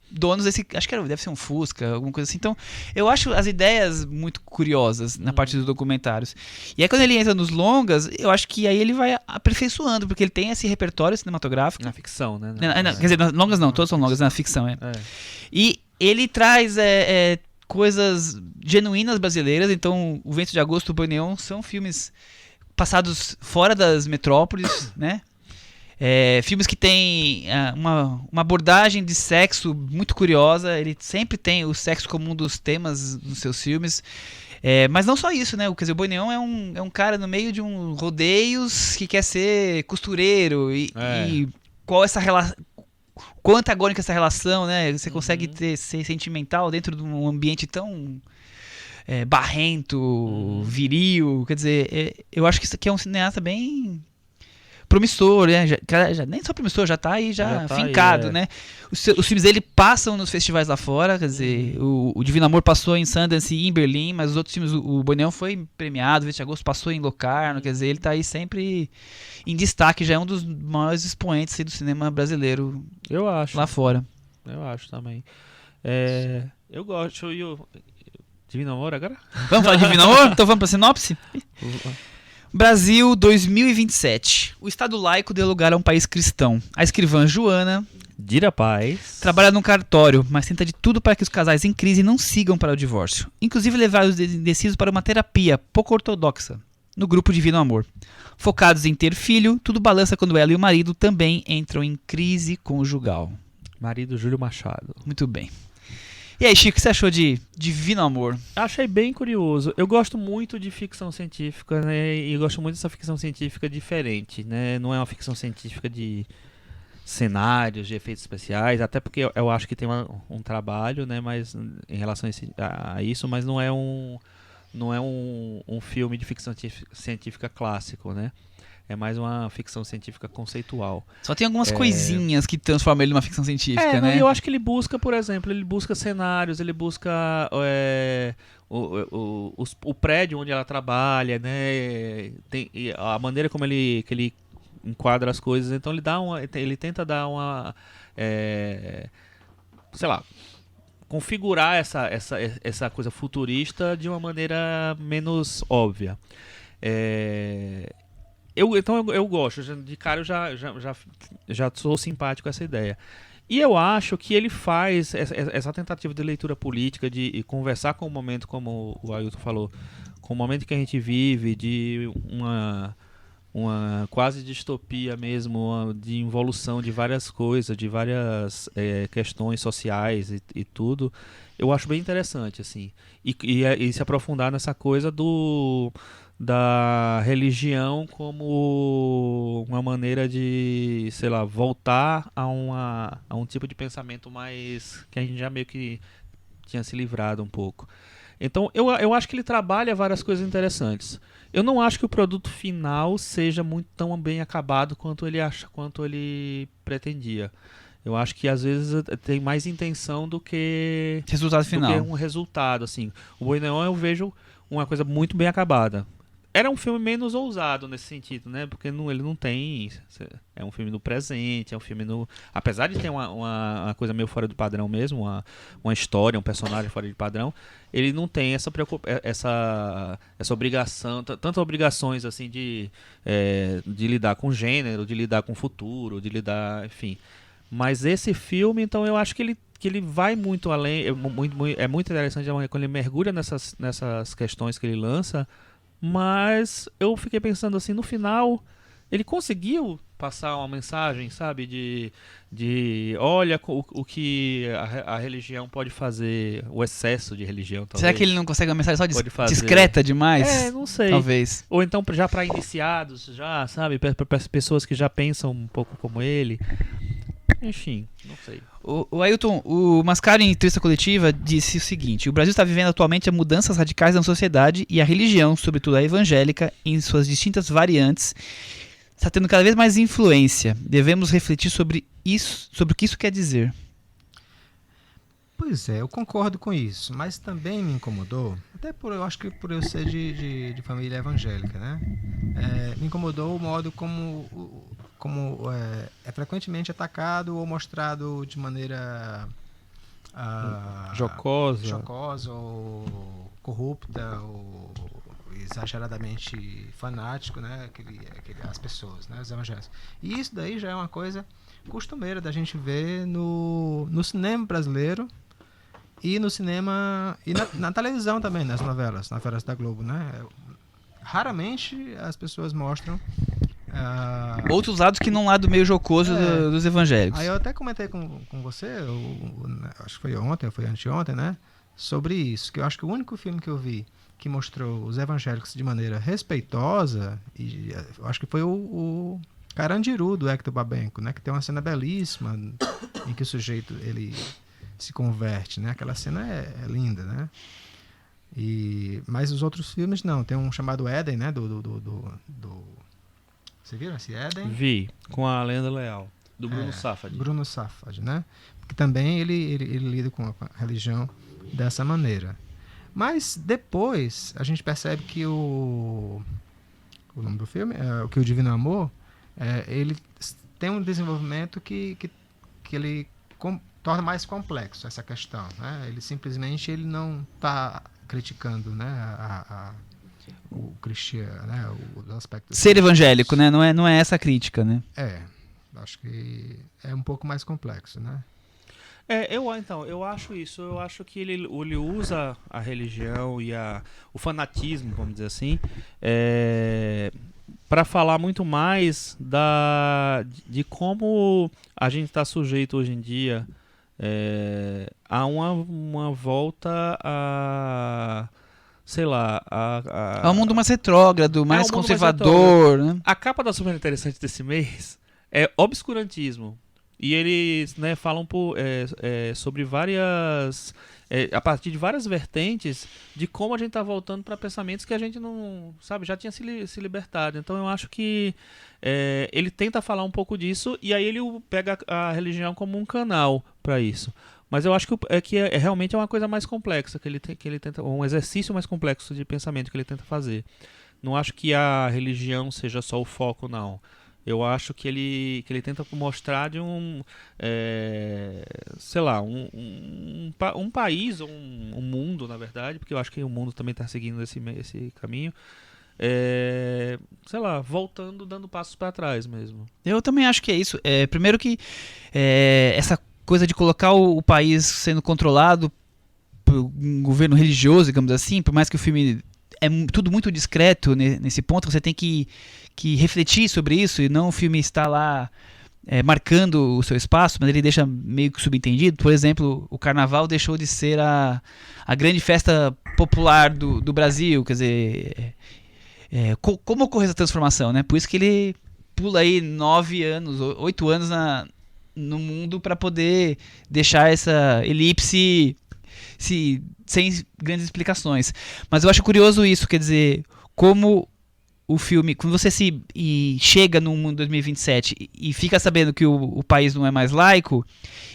donos desse, acho que deve ser um Fusca, alguma coisa assim. Então, eu acho as ideias muito curiosas na parte dos documentários. E aí quando ele entra nos longas, eu acho que aí ele vai aperfeiçoando, porque ele tem esse repertório cinematográfico. Na ficção, né? Quer dizer, nas longas não, todas são longas, na ficção, E ele traz coisas genuínas brasileiras. Então, O Vento de Agosto e o Boi Neon são filmes passados fora das metrópoles, né? Filmes que têm uma abordagem de sexo muito curiosa. Ele sempre tem o sexo como um dos temas nos seus filmes. Mas não só isso, né? Quer dizer, o Boi Neon é um cara no meio de um rodeios que quer ser costureiro. E qual essa relação... Quão antagônica essa relação, né? Você consegue ser sentimental dentro de um ambiente tão... barrento, viril, quer dizer, eu acho que isso aqui é um cineasta bem promissor, né? Nem só promissor, já tá aí, já tá fincado, aí, né? Os filmes dele passam nos festivais lá fora, quer dizer, o Divino Amor passou em Sundance e em Berlim, mas os outros filmes, o Boi Neon foi premiado, o 20 de Agosto passou em Locarno, quer dizer, ele tá aí sempre em destaque, já é um dos maiores expoentes aí do cinema brasileiro Eu acho. lá fora. Eu acho também. Eu gosto. E o Divino Amor agora? Vamos falar de Divino Amor? Então vamos pra sinopse? Brasil 2027. O Estado laico deu lugar a um país cristão. A escrivã Joana Dira Paz. trabalha num cartório, mas tenta de tudo para que os casais em crise não sigam para o divórcio. Inclusive levar os indecisos para uma terapia pouco ortodoxa, no grupo Divino Amor. Focados em ter filho, tudo balança quando ela e o marido também entram em crise conjugal. Marido Júlio Machado. Muito bem. E aí, Chico, o que você achou de Divino Amor? Achei bem curioso. Eu gosto muito de ficção científica, né? E eu gosto muito dessa ficção científica diferente, né? Não é uma ficção científica de cenários, de efeitos especiais, até porque eu acho que tem um trabalho, né? Mas em relação a isso, mas não é um filme de ficção científica clássico, né? É mais uma ficção científica conceitual. Só tem algumas coisinhas que transformam ele numa ficção científica, né? Eu acho que ele busca, por exemplo, ele busca cenários, ele busca o prédio onde ela trabalha, né? E a maneira como que ele enquadra as coisas. Então ele tenta dar uma, sei lá, configurar essa coisa futurista de uma maneira menos óbvia. Então eu gosto, de cara eu já sou simpático com essa ideia. E eu acho que ele faz essa tentativa de leitura política, de conversar com o momento, como o Ailton falou, com o momento que a gente vive, de uma quase distopia mesmo, de involução de várias coisas, de várias questões sociais e tudo. Eu acho bem interessante, assim. E se aprofundar nessa coisa da religião como uma maneira de, sei lá, voltar a um tipo de pensamento mais que a gente já meio que tinha se livrado um pouco. Então eu acho que ele trabalha várias coisas interessantes. Eu não acho que o produto final seja muito tão bem acabado quanto ele pretendia. Eu acho que às vezes tem mais intenção do que Resultado final. do que um resultado, assim. O Boi Neon eu vejo uma coisa muito bem acabada. Era um filme menos ousado nesse sentido, né? Porque ele não tem... É um filme no presente, é um filme no... Apesar de ter uma coisa meio fora do padrão mesmo, uma história, um personagem fora de padrão, ele não tem essa obrigação, tantas obrigações assim de lidar com gênero, de lidar com futuro, de lidar... Enfim. Mas esse filme, então, eu acho que ele vai muito além. É muito interessante quando ele mergulha nessas questões que ele lança. Mas eu fiquei pensando assim, no final, ele conseguiu passar uma mensagem, sabe? De olha o que a religião pode fazer, o excesso de religião, talvez. Será que ele não consegue uma mensagem só Pode fazer. discreta demais? Não sei. Talvez. Ou então já para iniciados, já, sabe? Para pessoas que já pensam um pouco como ele. Enfim, não sei. O Ailton, o Mascaro em entrevista coletiva disse o seguinte: o Brasil está vivendo atualmente mudanças radicais na sociedade e a religião, sobretudo a evangélica, em suas distintas variantes, está tendo cada vez mais influência. Devemos refletir sobre o que isso quer dizer. Pois é, eu concordo com isso, mas também me incomodou, até eu acho que por eu ser de família evangélica, né? Me incomodou o modo como é frequentemente atacado ou mostrado de maneira jocosa ou corrupta ou exageradamente fanático, né? As pessoas, né? Os evangélicos. E isso daí já é uma coisa costumeira da gente ver no cinema brasileiro e no cinema e na televisão também, nas novelas da Globo, né? Raramente as pessoas mostram outros lados que não lado meio jocoso dos evangélicos. Aí eu até comentei com você, acho que foi ontem ou foi anteontem, né? Sobre isso, que eu acho que o único filme que eu vi que mostrou os evangélicos de maneira respeitosa, e eu acho que foi o Carandiru, do Hector Babenco, né? Que tem uma cena belíssima em que o sujeito ele se converte, né? Aquela cena é linda, né? Mas os outros filmes não. Tem um chamado Éden, né? Do Você viram esse Éden? Vi, com a Lenda Leal, do Bruno Safdie. Bruno Safdie, né? Porque também ele lida com a religião dessa maneira. Mas depois a gente percebe que o nome do filme, que o Divino Amor, ele tem um desenvolvimento que ele torna mais complexo essa questão, né? Ele simplesmente não está criticando, né, o cristiano, né, os aspectos Ser evangélico, né? Não é essa a crítica, né? Acho que é um pouco mais complexo, né? Eu acho isso. Eu acho que ele usa a religião e o fanatismo, vamos dizer assim, para falar muito mais de como a gente está sujeito hoje em dia a uma volta a, sei lá, É um mundo mais retrógrado, mais um mundo mais conservador, né? A capa da Super Interessante desse mês é obscurantismo. E eles, né, falam sobre várias... a partir de várias vertentes de como a gente está voltando para pensamentos que a gente não... sabe, já tinha se libertado. Então eu acho que ele tenta falar um pouco disso e aí ele pega a religião como um canal para isso. Mas eu acho que realmente é uma coisa mais complexa, que ele tenta, um exercício mais complexo de pensamento que ele tenta fazer. Não acho que a religião seja só o foco, não. Eu acho que ele tenta mostrar de sei lá, um país, ou um mundo, na verdade, porque eu acho que o mundo também está seguindo esse caminho, sei lá, voltando, dando passos para trás mesmo. Eu também acho que é isso. Primeiro que essa coisa de colocar o país sendo controlado por um governo religioso, digamos assim, por mais que o filme tudo muito discreto nesse ponto, você tem que refletir sobre isso, e não o filme estar lá marcando o seu espaço, mas ele deixa meio que subentendido. Por exemplo, o Carnaval deixou de ser a grande festa popular do Brasil, quer dizer, como ocorreu essa transformação, né? Por isso que ele pula aí 9 anos, 8 anos no mundo para poder deixar essa elipse sem grandes explicações. Mas eu acho curioso isso, quer dizer, como o filme, quando você chega no mundo 2027 e fica sabendo que o país não é mais laico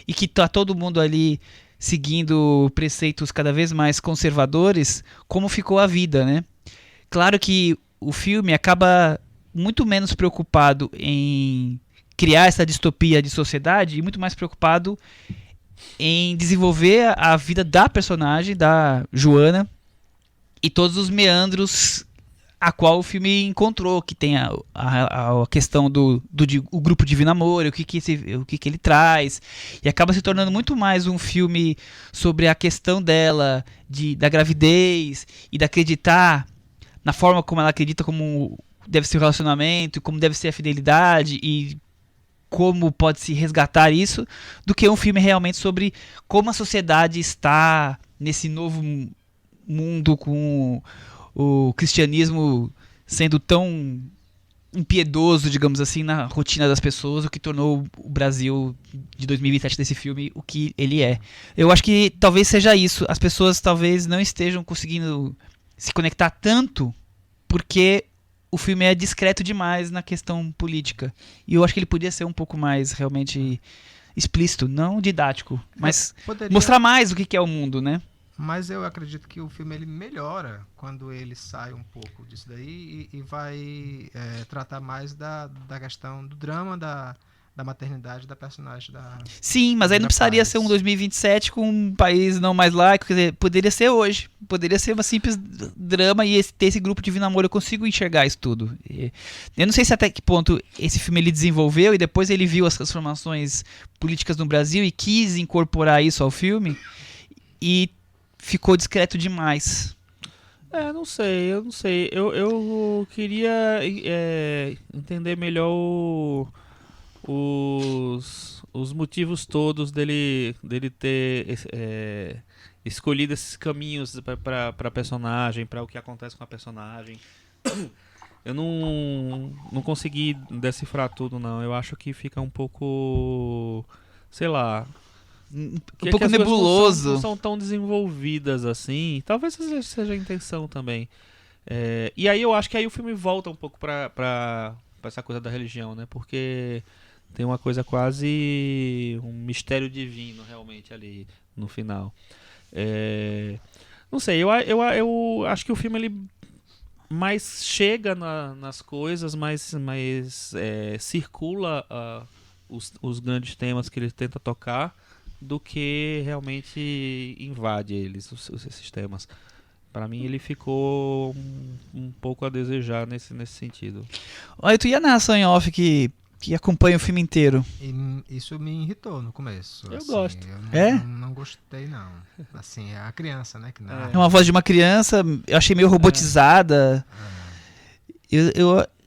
e que tá todo mundo ali seguindo preceitos cada vez mais conservadores, como ficou a vida, né? Claro que o filme acaba muito menos preocupado em criar essa distopia de sociedade e muito mais preocupado em desenvolver a vida da personagem, da Joana, e todos os meandros a qual o filme encontrou, que tem a questão do grupo Divino Amor, o que ele traz, e acaba se tornando muito mais um filme sobre a questão dela, da gravidez, e de acreditar na forma como ela acredita, como deve ser o relacionamento, como deve ser a fidelidade, e como pode se resgatar isso, do que um filme realmente sobre como a sociedade está nesse novo mundo, com o cristianismo sendo tão impiedoso, digamos assim, na rotina das pessoas, o que tornou o Brasil de 2027 desse filme o que ele é. Eu acho que talvez seja isso. As pessoas talvez não estejam conseguindo se conectar tanto porque o filme é discreto demais na questão política. E eu acho que ele podia ser um pouco mais realmente explícito, não didático, mas mostrar mais o que é o mundo, né? Mas eu acredito que o filme ele melhora quando ele sai um pouco disso daí e vai tratar mais da questão do drama da maternidade da personagem da... Sim, mas aí não precisaria ser um 2027 com um país não mais laico, quer dizer, poderia ser hoje. Poderia ser uma simples drama e ter esse grupo de Divino Amor. Eu consigo enxergar isso tudo. Eu não sei se até que ponto esse filme ele desenvolveu e depois ele viu as transformações políticas no Brasil e quis incorporar isso ao filme e ficou discreto demais. Eu não sei. Eu queria entender melhor os motivos todos dele ter escolhido esses caminhos para a personagem, para o que acontece com a personagem. Eu não consegui decifrar tudo, não. Eu acho que fica um pouco, sei lá, um pouco nebuloso. Não são tão desenvolvidas assim. Talvez seja a intenção também. E aí eu acho que aí o filme volta um pouco pra essa coisa da religião, né? Porque tem uma coisa quase um mistério divino realmente ali no final. Não sei, eu acho que o filme ele mais chega nas coisas, mais circula os grandes temas que ele tenta tocar do que realmente invade eles, esses temas. Para mim ele ficou um pouco a desejar nesse sentido. Olha, tu ia na narração em off que acompanha o filme inteiro. E isso me irritou no começo. Eu assim, gosto. Eu não gostei, não. Assim, é a criança, né? Que narra. É uma voz de uma criança, eu achei meio robotizada.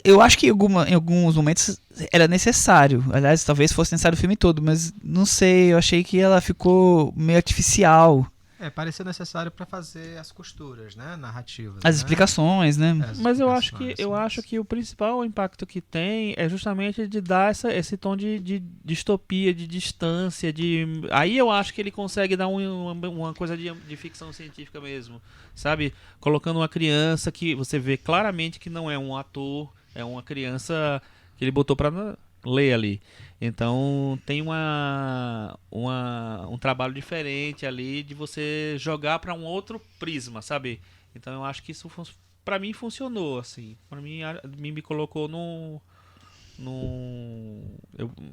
Eu acho que em alguns momentos era necessário. Aliás, talvez fosse necessário o filme todo, mas não sei, eu achei que ela ficou meio artificial. Pareceu necessário para fazer as costuras, né? Narrativas. As explicações, né? Mas eu acho que o principal impacto que tem é justamente de dar esse tom de distopia, de distância, aí eu acho que ele consegue dar uma coisa de ficção científica mesmo, sabe? Colocando uma criança que você vê claramente que não é um ator, é uma criança que ele botou para ler ali. Então tem um trabalho diferente ali de você jogar para um outro prisma, sabe? Então eu acho que isso para mim funcionou, assim. Para mim me colocou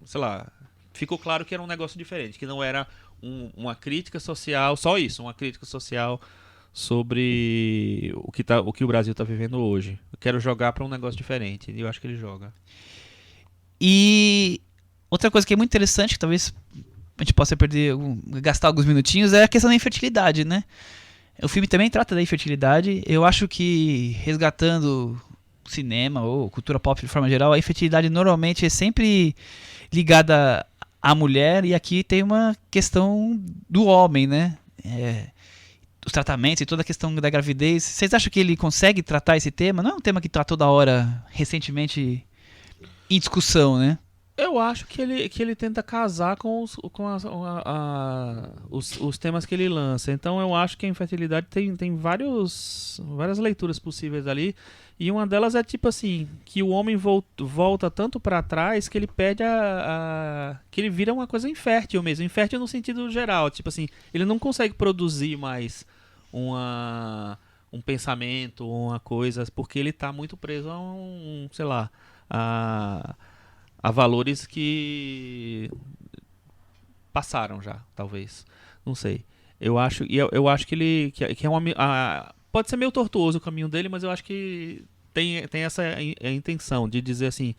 sei lá, ficou claro que era um negócio diferente, que não era uma crítica social, só isso, uma crítica social sobre o que o Brasil está vivendo hoje. Eu quero jogar para um negócio diferente, e eu acho que ele joga. E outra coisa que é muito interessante, que talvez a gente possa gastar alguns minutinhos, é a questão da infertilidade, né? O filme também trata da infertilidade. Eu acho que, resgatando cinema ou cultura pop de forma geral, a infertilidade normalmente é sempre ligada à mulher, e aqui tem uma questão do homem, né? Os tratamentos e toda a questão da gravidez. Vocês acham que ele consegue tratar esse tema? Não é um tema que está toda hora, recentemente, em discussão, né? Eu acho que ele tenta casar com os temas que ele lança. Então eu acho que a infertilidade tem várias leituras possíveis ali. E uma delas é tipo assim, que o homem volta tanto para trás que ele perde que ele vira uma coisa infértil mesmo. Infértil no sentido geral. Tipo assim, ele não consegue produzir mais um pensamento, uma coisa, porque ele está muito preso a sei lá, a valores que passaram já, talvez. Não sei. Eu acho que que é pode ser meio tortuoso o caminho dele, mas eu acho que tem essa intenção de dizer assim,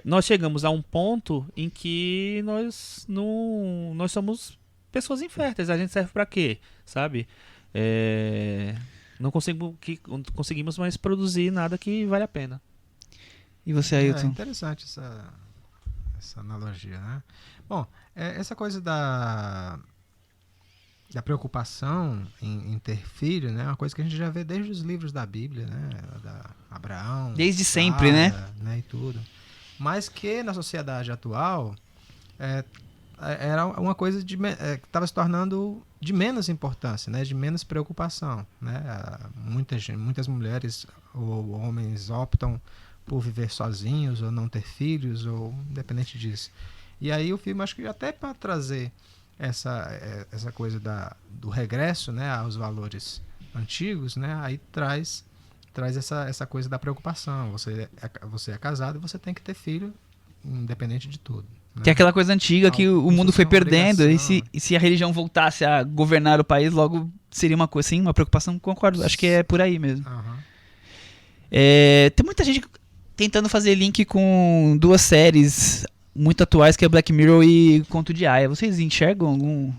nós chegamos a um ponto em que nós somos pessoas inférteis. A gente serve para quê? Sabe? Não conseguimos mais produzir nada que vale a pena. E você, Ailton? É interessante essa analogia, né? Bom, essa coisa da preocupação em ter filho, né? É uma coisa que a gente já vê desde os livros da Bíblia, né? Da Abraão. Desde sempre, né? E tudo. Mas que na sociedade atual era uma coisa que estava se tornando de menos importância, né? De menos preocupação, né? Muitas mulheres ou homens optam por viver sozinhos ou não ter filhos, ou independente disso. E aí o filme, acho que até para trazer essa coisa do regresso, né, aos valores antigos, né, aí traz essa coisa da preocupação. Você é casado e você tem que ter filho, independente de tudo. Né? Que é aquela coisa antiga que o mundo foi perdendo, e se a religião voltasse a governar o país, logo seria uma coisa, sim, uma preocupação, concordo, acho que é por aí mesmo. Uhum. Tem muita gente tentando fazer link com duas séries muito atuais, que é Black Mirror e Conto de Aia. Vocês enxergam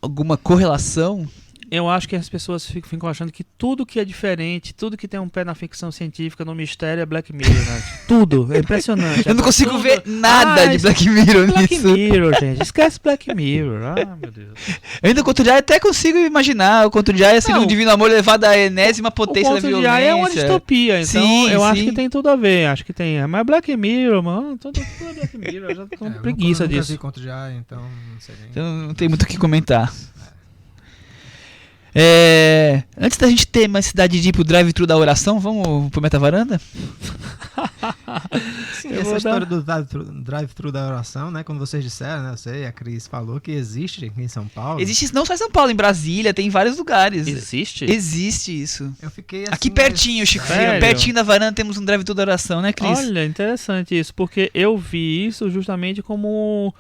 alguma correlação? Eu acho que as pessoas ficam achando que tudo que é diferente, tudo que tem um pé na ficção científica, no mistério, é Black Mirror, né? Tudo. É impressionante. Eu não consigo ver nada de Black Mirror Black nisso. Mirror, gente. Esquece Black Mirror. Ah, meu Deus. Eu ainda o Conto de Aia até consigo imaginar. O Conto de Aia sendo um divino amor levado à enésima potência da violência. O Conto de Aia é uma distopia, então sim, eu acho sim. que tem tudo a ver. Acho que tem. Mas Black Mirror, mano, tudo é Black Mirror. Eu já tô com preguiça eu nunca disso. vi Conto de Aia, então não sei nem. Então não tem muito o que comentar. Antes da gente ter uma cidade de ir pro drive-thru da oração, vamos pro Metavaranda? Sim, Eu essa vou história do drive-thru da oração, né? Como vocês disseram, né? A Cris falou que existe aqui em São Paulo. Existe não só em São Paulo, em Brasília, tem em vários lugares. Existe? Existe isso. Eu fiquei assim, Aqui pertinho, Chico Firman, Sério? pertinho da varanda temos um drive-thru da oração, né, Cris? Olha, interessante isso, porque eu vi isso justamente como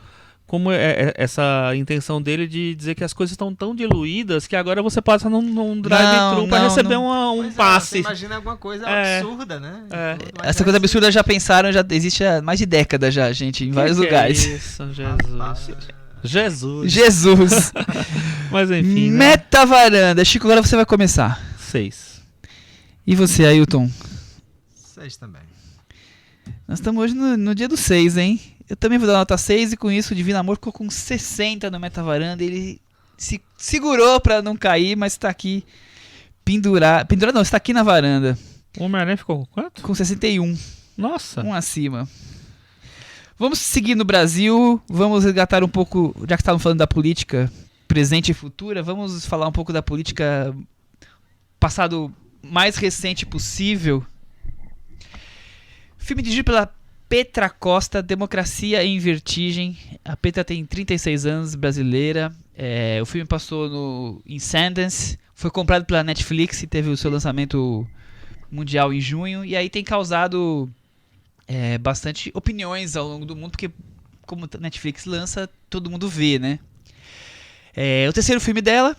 essa intenção dele de dizer que as coisas estão tão diluídas que agora você passa num drive-thru para receber um Pois é, passe. você imagina alguma coisa É. absurda, né? É. Essa coisa absurda já pensaram, já existe há mais de décadas já, gente, em vários lugares. É isso, Jesus. Jesus. Mas enfim, né? Metavaranda. Chico, agora você vai começar. 6. E você, Ailton? 6 também. Nós estamos hoje no dia do 6, hein? Eu também vou dar nota 6 e com isso o Divino Amor ficou com 60 no Metavaranda. Ele se segurou pra não cair, mas tá aqui pendurado. Pendurado não, está aqui na varanda. O Homem-Aranha ficou com quanto? Com 61. Nossa. Um acima. Vamos seguir no Brasil. Vamos resgatar um pouco, já que estávamos falando da política presente e futura, vamos falar um pouco da política passado mais recente possível. Filme dirigido pela Petra Costa, Democracia em Vertigem. A Petra tem 36 anos, brasileira. O filme passou em Sundance, foi comprado pela Netflix e teve o seu lançamento mundial em junho. E aí tem causado bastante opiniões ao longo do mundo, porque como a Netflix lança, todo mundo vê, né? O terceiro filme dela.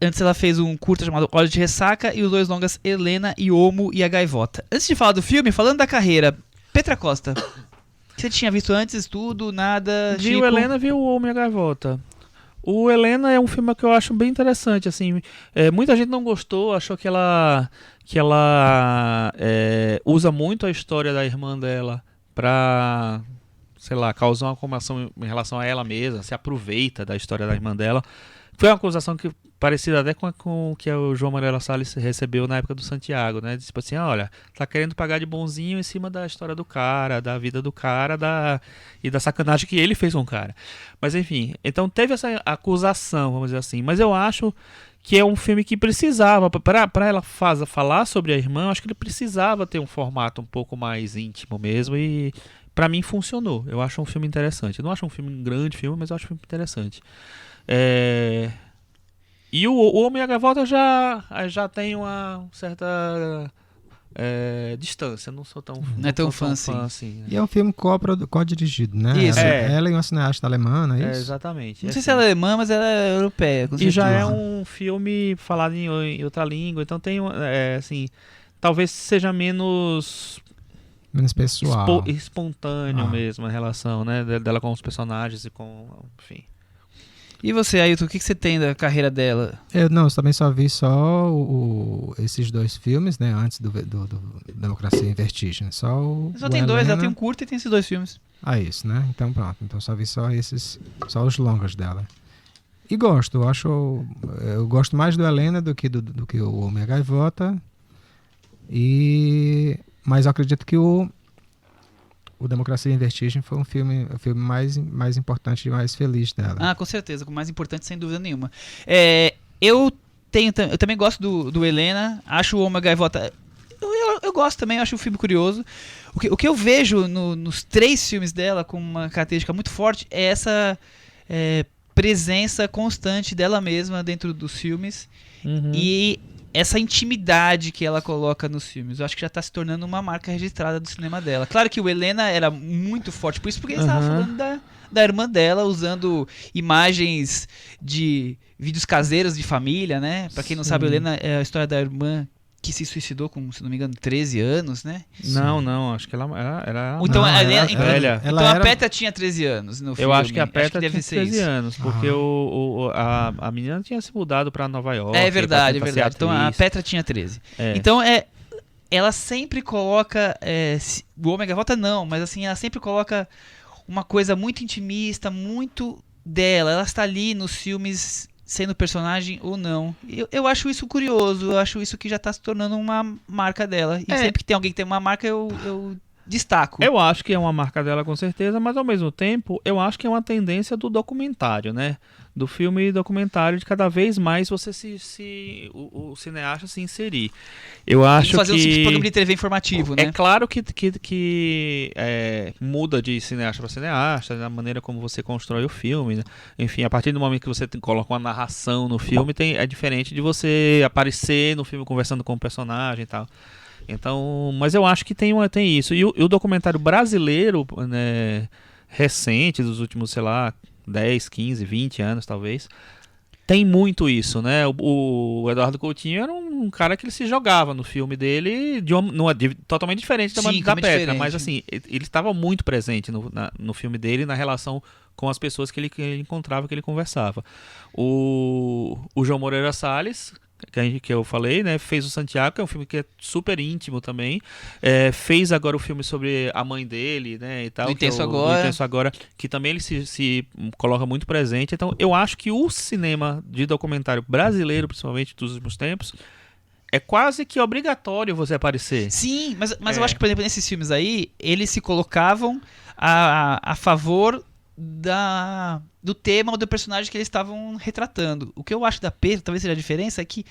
Antes ela fez um curta chamado Olhos de Ressaca e os 2 longas Helena e Homo e a Gaivota. Antes de falar do filme, falando da carreira, Petra Costa, você tinha visto antes tudo, nada? Viu Chico? Helena, viu o Homem e a Gaivota. O Helena é um filme que eu acho bem interessante, assim, muita gente não gostou, achou que ela usa muito a história da irmã dela pra, sei lá, causar uma comoção em relação a ela mesma, se aproveita da história da irmã dela. Foi uma acusação parecida até com o que o João Manuel Salles recebeu na época do Santiago, né? Tipo assim, olha, tá querendo pagar de bonzinho em cima da história do cara, da vida do cara e da sacanagem que ele fez com o cara. Mas enfim, então teve essa acusação, vamos dizer assim. Mas eu acho que é um filme que precisava, para ela falar sobre a irmã, eu acho que ele precisava ter um formato um pouco mais íntimo mesmo e pra mim funcionou. Eu acho um filme interessante. Eu não acho um grande filme, mas eu acho um filme interessante. E o Homem e a Gaivota já tem uma certa distância. Não sou tão Não é tão fã assim. Né? E é um filme co-dirigido, né? Isso. Ela é uma cineasta alemã, não é isso? Exatamente. Não sei se ela é alemã, mas ela é europeia. Com E já é certeza. um filme falado em outra língua, então tem assim, talvez seja menos pessoal. espontâneo mesmo a relação, né, dela com os personagens e com, enfim. E você, Ailton, o que você tem da carreira dela? Eu também só vi esses 2 filmes, né? Antes do Democracia em Vertigem. Só tem 2, Helena. ela tem um curto e tem esses 2 filmes. Isso, né? Então pronto. Então só vi só os longas dela. E gosto, eu gosto mais do Helena do que o Homem e a Gaivota. Mas eu acredito que o Democracia em Vertigem foi o filme mais importante e mais feliz dela. Ah, com certeza, o mais importante sem dúvida nenhuma. Eu também gosto do Helena, acho o Homem e a Gaivota... Eu gosto também, acho o filme curioso. O que eu vejo nos 3 filmes dela com uma característica muito forte é essa presença constante dela mesma dentro dos filmes e essa intimidade que ela coloca nos filmes. Eu acho que já está se tornando uma marca registrada do cinema dela. Claro que o Helena era muito forte por isso, porque ele estava falando da irmã dela, usando imagens de vídeos caseiros de família, né? Pra quem não sabe, a Helena é a história da irmã que se suicidou com, se não me engano, 13 anos, né? Não, acho que ela era... Então, Ela a Petra tinha 13 anos no filme. Eu acho que a Petra deve tinha ser 13 isso. anos, porque a menina tinha se mudado pra Nova York. É verdade, pra ser Então a atriz. Petra tinha 13. É. Então ela sempre coloca, o Homem e a Gaivota não, mas assim, ela sempre coloca uma coisa muito intimista, muito dela. Ela está ali nos filmes sendo personagem ou não. Eu acho isso curioso, eu acho isso que já está se tornando uma marca dela. E sempre que tem alguém que tem uma marca, eu destaco. Eu acho que é uma marca dela com certeza, mas ao mesmo tempo eu acho que é uma tendência do documentário, né? Do filme e documentário, de cada vez mais você o cineasta se inserir. Eu acho fazer que um programa de TV informativo, né? é claro que muda de cineasta para cineasta, na maneira como você constrói o filme, né? Enfim, a partir do momento que você coloca uma narração no filme, é diferente de você aparecer no filme conversando com o personagem e tal. Então, mas eu acho que tem isso. E o documentário brasileiro, né, recente, dos últimos, sei lá, 10, 15, 20 anos talvez, tem muito isso, né? O Eduardo Coutinho era um cara que ele se jogava no filme dele totalmente diferente da Petra, diferente. mas assim, ele estava muito presente no filme dele, na relação com as pessoas que ele encontrava, que ele conversava. O João Moreira Salles, que eu falei, né, fez o Santiago, que é um filme que é super íntimo também, fez agora o filme sobre a mãe dele, né, e tal, do Intenso Agora, que também ele se coloca muito presente. Então eu acho que o cinema de documentário brasileiro, principalmente dos últimos tempos, é quase que obrigatório você aparecer. Sim, mas eu acho que, por exemplo, nesses filmes aí, eles se colocavam a favor do tema ou do personagem que eles estavam retratando. O que eu acho da Petra, talvez seja a diferença, é que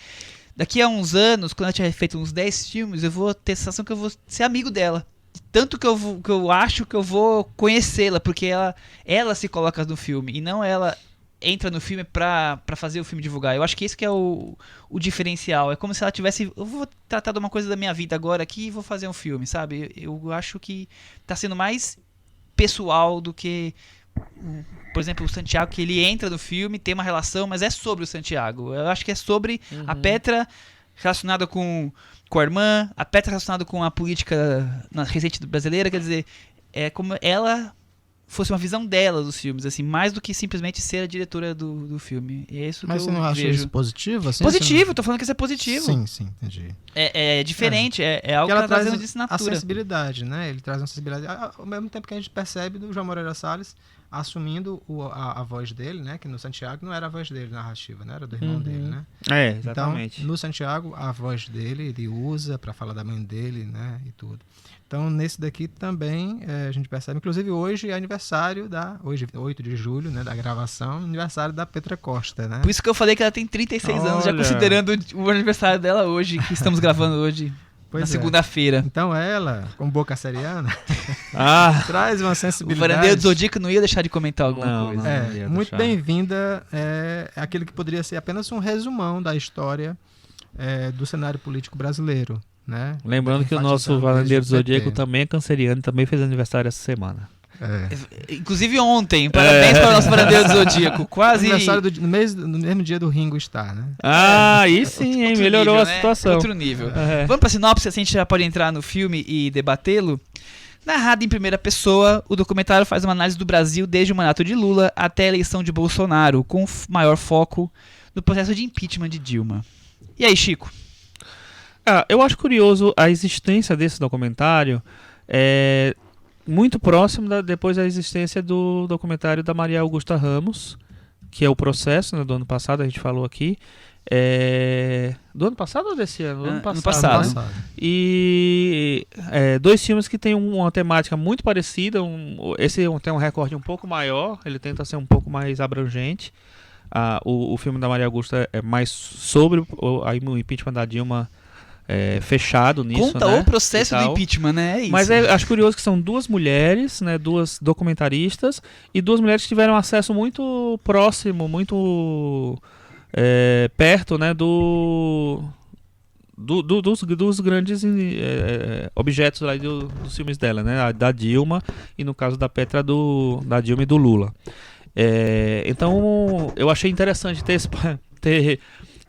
daqui a uns anos, quando ela tiver feito uns 10 filmes, eu vou ter a sensação que eu vou ser amigo dela. Tanto que eu acho que eu vou conhecê-la, porque ela se coloca no filme, e não ela entra no filme pra fazer o filme divulgar. Eu acho que esse que é o diferencial. É como se ela tivesse... Eu vou tratar de uma coisa da minha vida agora aqui e vou fazer um filme, sabe? Eu acho que tá sendo mais pessoal do que... Por exemplo, o Santiago, que ele entra no filme, tem uma relação, mas é sobre o Santiago. Eu acho que é sobre a Petra relacionada com a irmã, a Petra relacionada com a política recente brasileira. Quer dizer, é como ela fosse uma visão dela dos filmes, assim, mais do que simplesmente ser a diretora do filme. É isso mas que você eu não acha vejo. isso positivo? Assim, Positivo, tô falando que isso é positivo. Sim, entendi. É diferente, é algo que ela ela tá traz trazendo de a assinatura. sensibilidade, né? Ele traz uma sensibilidade. Ao mesmo tempo que a gente percebe do João Moreira Salles assumindo a voz dele, né? Que no Santiago não era a voz dele narrativa, né? Era do irmão dele, né? Exatamente. Então, no Santiago, a voz dele, ele usa para falar da mãe dele, né? E tudo. Então, nesse daqui também a gente percebe, inclusive hoje é aniversário hoje, 8 de julho, né? Da gravação, aniversário da Petra Costa, né? Por isso que eu falei que ela tem 36 anos, já Olha. considerando o aniversário dela hoje, que estamos gravando hoje, Pois na é. segunda-feira. Então ela, como boca seriana, traz uma O sensibilidade. Varandeiro do Zodíaco não ia deixar de comentar alguma Não, coisa. não. ia Muito deixar. bem-vinda. É aquilo que poderia ser apenas um resumão da história do cenário político brasileiro, né? Lembrando que o nosso Enfatizando Varandeiro do desde o PT. Zodíaco também é canceriano e também fez aniversário essa semana. Inclusive ontem, parabéns para o nosso Varandeiro do Zodíaco. Quase. Aniversário no mesmo dia do Ringo Starr, né? Aí sim, hein? Outro Melhorou nível, a né? situação. Outro nível. É. Vamos pra sinopse, assim a gente já pode entrar no filme e debatê-lo. Narrado em primeira pessoa, o documentário faz uma análise do Brasil desde o mandato de Lula até a eleição de Bolsonaro, com maior foco no processo de impeachment de Dilma. E aí, Chico? Eu acho curioso a existência desse documentário, muito próximo depois da existência do documentário da Maria Augusta Ramos, que é o Processo, né, do ano passado, a gente falou aqui. Do ano passado ou desse ano? Do ano Ano passado. passado. E dois filmes que têm uma temática muito parecida. Esse tem um recorte um pouco maior, ele tenta ser um pouco mais abrangente. O filme da Maria Augusta é mais sobre o impeachment da Dilma, fechado nisso. Conta né, o processo e do tal. impeachment, né? É isso. Mas acho curioso que são duas mulheres, né, duas documentaristas, e duas mulheres que tiveram acesso muito próximo, muito perto, né, dos grandes objetos lá dos filmes dela, né, da Dilma e no caso da Petra da Dilma e do Lula. Então eu achei interessante ter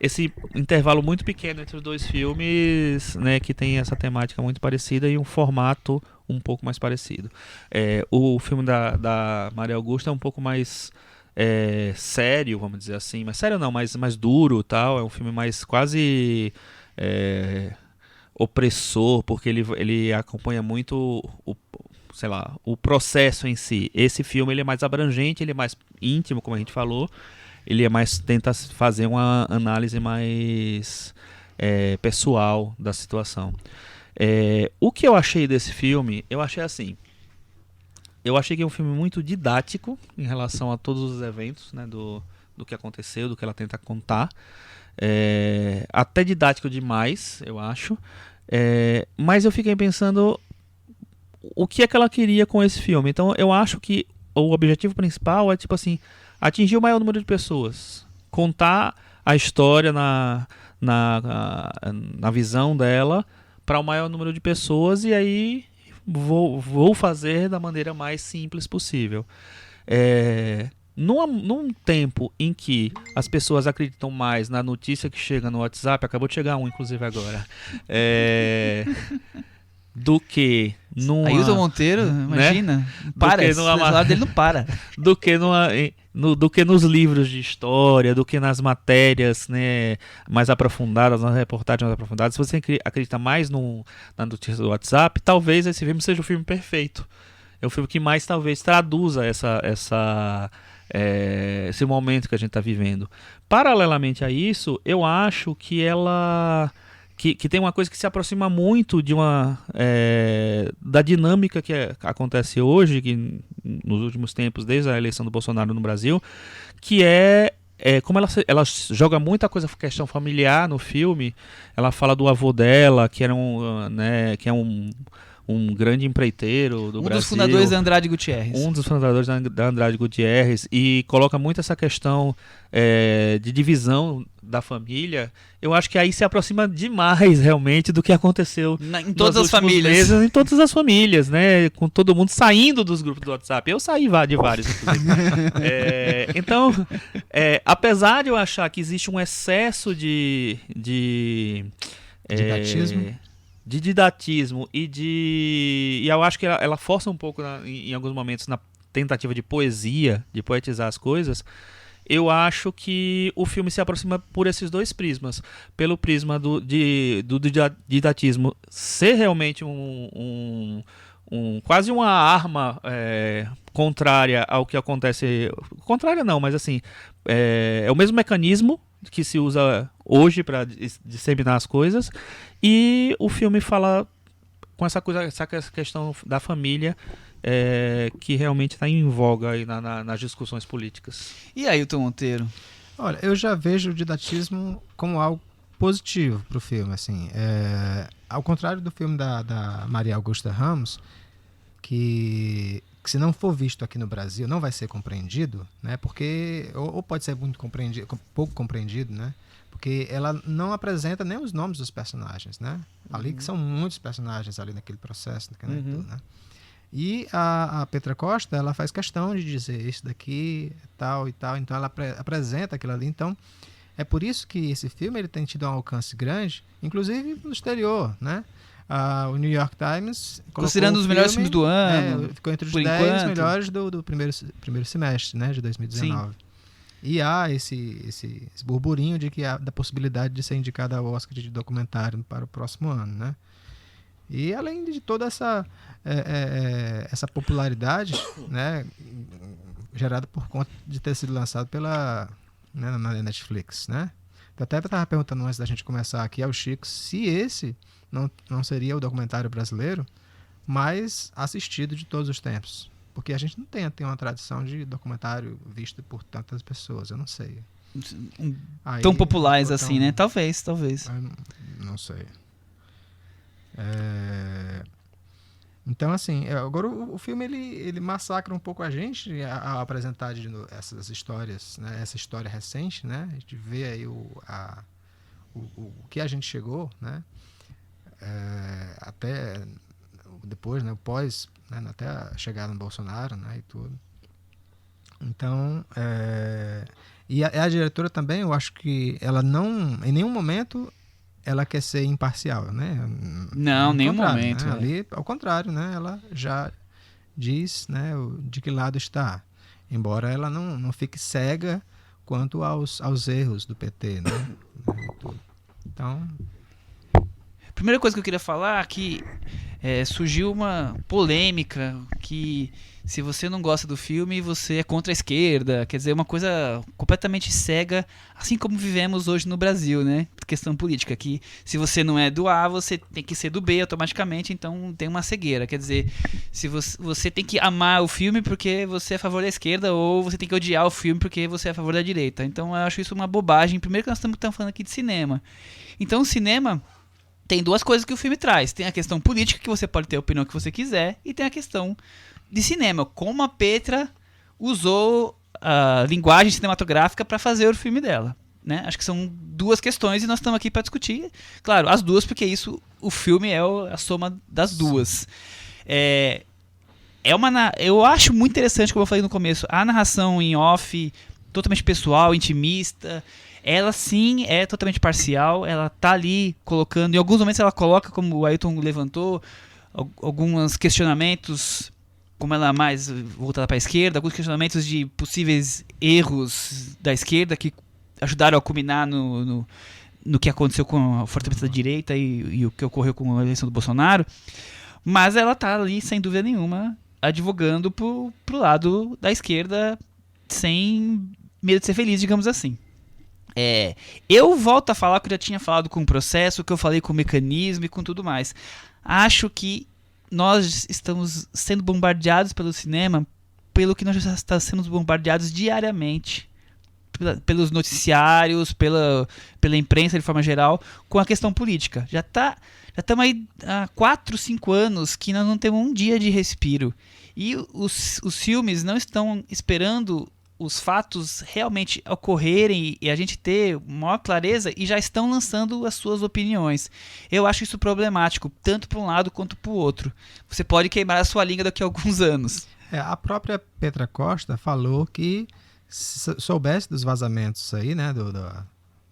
esse intervalo muito pequeno entre os dois filmes, né, que tem essa temática muito parecida e um formato um pouco mais parecido. O filme da Maria Augusta é um pouco mais sério, vamos dizer assim, mas sério não, mais duro, tal. É um filme mais quase opressor, porque ele acompanha muito o processo em si. Esse filme ele é mais abrangente, ele é mais íntimo, como a gente falou. Ele tenta fazer uma análise mais pessoal da situação. O que eu achei desse filme, eu achei assim. Eu achei que é um filme muito didático em relação a todos os eventos, né, do que aconteceu, do que ela tenta contar. Até didático demais, eu acho. Mas eu fiquei pensando o que é que ela queria com esse filme. Então eu acho que o objetivo principal é tipo assim, atingir o maior número de pessoas, contar a história na visão dela para o maior número de pessoas, e aí vou fazer da maneira mais simples possível. Num tempo em que as pessoas acreditam mais na notícia que chega no WhatsApp, acabou de chegar um, inclusive, agora, do que numa... Ailton Monteiro, imagina, para, o celular dele não para. do que nos livros de história, do que nas matérias, né, mais aprofundadas, nas reportagens mais aprofundadas. Se você acredita mais na notícia do WhatsApp, talvez esse filme seja o filme perfeito. É o filme que mais talvez traduza esse momento que a gente está vivendo. Paralelamente a isso, eu acho que ela... Que tem uma coisa que se aproxima muito da dinâmica que acontece hoje, que nos últimos tempos, desde a eleição do Bolsonaro no Brasil, que como ela joga muita questão familiar no filme. Ela fala do avô dela, que era que é um grande empreiteiro do Brasil. Um dos fundadores da Andrade Gutierrez. Um dos fundadores da Andrade Gutierrez. E coloca muito essa questão de divisão da família. Eu acho que aí se aproxima demais, realmente, do que aconteu em todas as famílias. Meses, em todas as famílias, né? Com todo mundo saindo dos grupos do WhatsApp. Eu saí de vários, inclusive. Então, apesar de eu achar que existe um excesso de didatismo. De didatismo e eu acho que ela força um pouco em alguns momentos na tentativa de poesia, de poetizar as coisas. Eu acho que o filme se aproxima por esses dois prismas. Pelo prisma do didatismo ser realmente quase uma arma contrária ao que acontece. Contrária não, mas assim, é o mesmo mecanismo que se usa hoje para disseminar as coisas. E o filme fala com essa questão da família, que realmente está em voga aí nas discussões políticas. E aí, Ailton Monteiro? Olha, eu já vejo o didatismo como algo positivo para o filme. Assim, ao contrário do filme da Maria Augusta Ramos, que se não for visto aqui no Brasil não vai ser compreendido, né? Porque ou pode ser muito compreendido, pouco compreendido, né? Porque ela não apresenta nem os nomes dos personagens, né? Ali que são muitos personagens ali naquele processo, tudo, né? E a Petra Costa, ela faz questão de dizer isso daqui, tal e tal, então ela apresenta aquilo ali. Então, é por isso que esse filme ele tem tido um alcance grande, inclusive no exterior, né? O New York Times considerando os melhores filmes do ano, ficou entre os 10 melhores do primeiro semestre, né, de 2019. Sim. E há esse burburinho da possibilidade de ser indicada ao Oscar de documentário para o próximo ano, né? E além de toda essa popularidade, né, gerada por conta de ter sido lançado na Netflix, né? Eu até estava perguntando antes da gente começar aqui ao Chico se esse não seria o documentário brasileiro mais assistido de todos os tempos. Porque a gente não tem uma tradição de documentário visto por tantas pessoas, eu não sei. Tão populares assim, né? Talvez. Não sei. Então, assim, agora o filme ele massacra um pouco a gente ao apresentar essas histórias, né? Essa história recente, né? A gente vê aí o que a gente chegou, né? Até depois, né? O pós, né? Até a chegada no Bolsonaro, né? E tudo. Então, e a diretora também, eu acho que ela não, em nenhum momento ela quer ser imparcial, né? Não, nenhum momento. Né? Ali, ao contrário, né? Ela já diz, né, de que lado está. Embora ela não fique cega quanto aos erros do PT, né? Então... primeira coisa que eu queria falar é que surgiu uma polêmica que se você não gosta do filme, você é contra a esquerda. Quer dizer, uma coisa completamente cega, assim como vivemos hoje no Brasil, né? Questão política, que se você não é do A, você tem que ser do B automaticamente, então tem uma cegueira. Quer dizer, se você tem que amar o filme porque você é a favor da esquerda, ou você tem que odiar o filme porque você é a favor da direita. Então eu acho isso uma bobagem. Primeiro que nós estamos falando aqui de cinema. Então o cinema tem duas coisas que o filme traz. Tem a questão política, que você pode ter a opinião que você quiser, e tem a questão de cinema, como a Petra usou a linguagem cinematográfica para fazer o filme dela, né? Acho que são duas questões e nós estamos aqui para discutir, claro, as duas, porque o filme é a soma das duas. Eu acho muito interessante, como eu falei no começo, a narração em off, totalmente pessoal, intimista. Ela sim é totalmente parcial, ela tá ali colocando, em alguns momentos ela coloca, como o Ailton levantou, alguns questionamentos, como ela é mais voltada para a esquerda, alguns questionamentos de possíveis erros da esquerda que ajudaram a culminar no que aconteceu com o fortalecimento da direita e o que ocorreu com a eleição do Bolsonaro. Mas ela tá ali, sem dúvida nenhuma, advogando pro lado da esquerda, sem medo de ser feliz, digamos assim. Eu volto a falar que eu já tinha falado com o processo, que eu falei com o mecanismo e com tudo mais. Acho que nós estamos sendo bombardeados pelo cinema, pelo que nós já estamos sendo bombardeados diariamente, pelos noticiários, pela imprensa de forma geral, com a questão política. Já estamos aí há 4, 5 anos que nós não temos um dia de respiro. E os filmes não estão esperando os fatos realmente ocorrerem e a gente ter maior clareza e já estão lançando as suas opiniões. Eu acho isso problemático, tanto para um lado quanto para o outro. Você pode queimar a sua língua daqui a alguns anos. A própria Petra Costa falou que se soubesse dos vazamentos aí, né,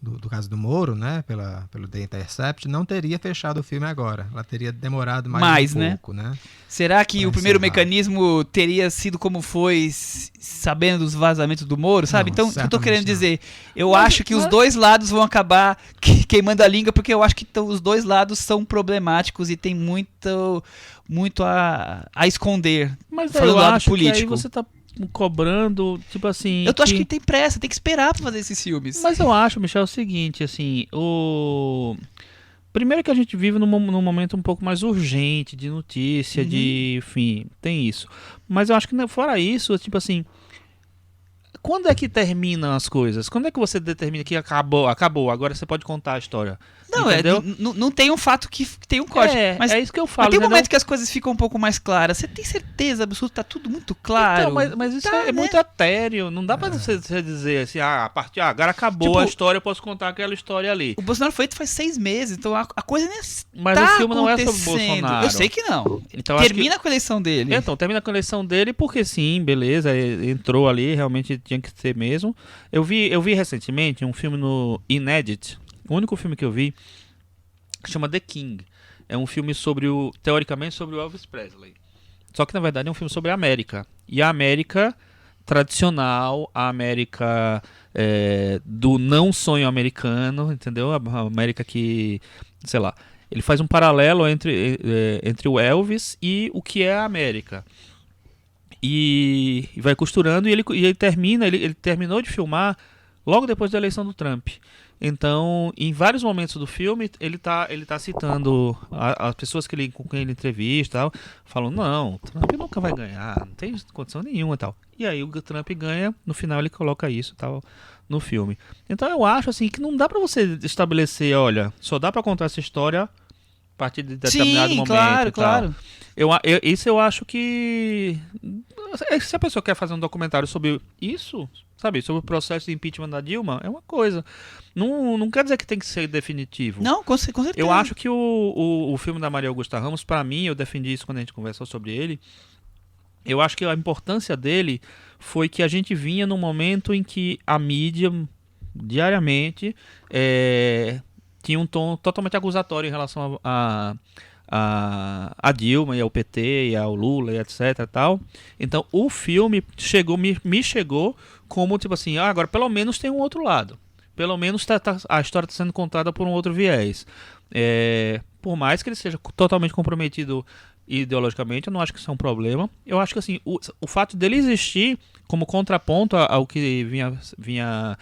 do caso do Moro, né, pelo The Intercept, não teria fechado o filme agora. Ela teria demorado mais um pouco, né? Será que o primeiro mecanismo teria sido como foi, sabendo dos vazamentos do Moro, sabe? Então, o que eu tô querendo dizer, eu acho que os dois lados vão acabar queimando a língua, porque eu acho que os dois lados são problemáticos e tem muito a esconder. Mas falando eu do lado acho político. que aí você tá cobrando, tipo assim... Acho que tem pressa, tem que esperar pra fazer esses filmes. Mas eu acho, Michel, o seguinte, assim, primeiro que a gente vive num momento um pouco mais urgente de notícia, enfim, tem isso. Mas eu acho que fora isso, tipo assim, quando é que terminam as coisas? Quando é que você determina que acabou, agora você pode contar a história? Não, não tem um fato que tem um corte. Mas é isso que eu falo. Mas tem um entendeu? momento que as coisas ficam um pouco mais claras. Você tem certeza absoluta, tá tudo muito claro. Então, mas isso é muito etéreo. Não dá pra você dizer assim, agora acabou Tipo, a história, eu posso contar aquela história ali. O Bolsonaro foi faz 6 meses, então a coisa nem Mas tá o filme não é sobre o acontecendo. Bolsonaro. Eu sei que não. Então, termina com a eleição dele. Então, termina com a eleição dele porque sim, beleza, entrou ali, realmente tinha que ser mesmo. Eu vi recentemente um filme no Inedit, o único filme que eu vi, que chama The King. É um filme teoricamente sobre o Elvis Presley. Só que na verdade é um filme sobre a América. E a América tradicional, a América do não sonho americano, entendeu? A América que, sei lá, ele faz um paralelo entre o Elvis e o que é a América. E vai costurando e ele terminou de filmar logo depois da eleição do Trump. Então, em vários momentos do filme, ele tá citando as pessoas com quem ele entrevista e tal, falam, não, o Trump nunca vai ganhar, não tem condição nenhuma e tal. E aí o Trump ganha, no final ele coloca isso tal no filme. Então eu acho assim que não dá pra você estabelecer, olha, só dá pra contar essa história a partir de determinado momento. Claro. Isso eu acho que... Se a pessoa quer fazer um documentário sobre isso, sabe, sobre o processo de impeachment da Dilma, é uma coisa. Não quer dizer que tem que ser definitivo. Não, com certeza. Eu acho que o filme da Maria Augusta Ramos, pra mim, eu defendi isso quando a gente conversou sobre ele, eu acho que a importância dele foi que a gente vinha num momento em que a mídia, diariamente, tinha um tom totalmente acusatório em relação a Dilma e ao PT e ao Lula e etc e tal. Então o filme me chegou como tipo assim, agora pelo menos tem um outro lado, pelo menos a história está sendo contada por um outro viés. por mais que ele seja totalmente comprometido ideologicamente, eu não acho que isso é um problema. Eu acho que assim, o fato dele existir como contraponto ao que vinha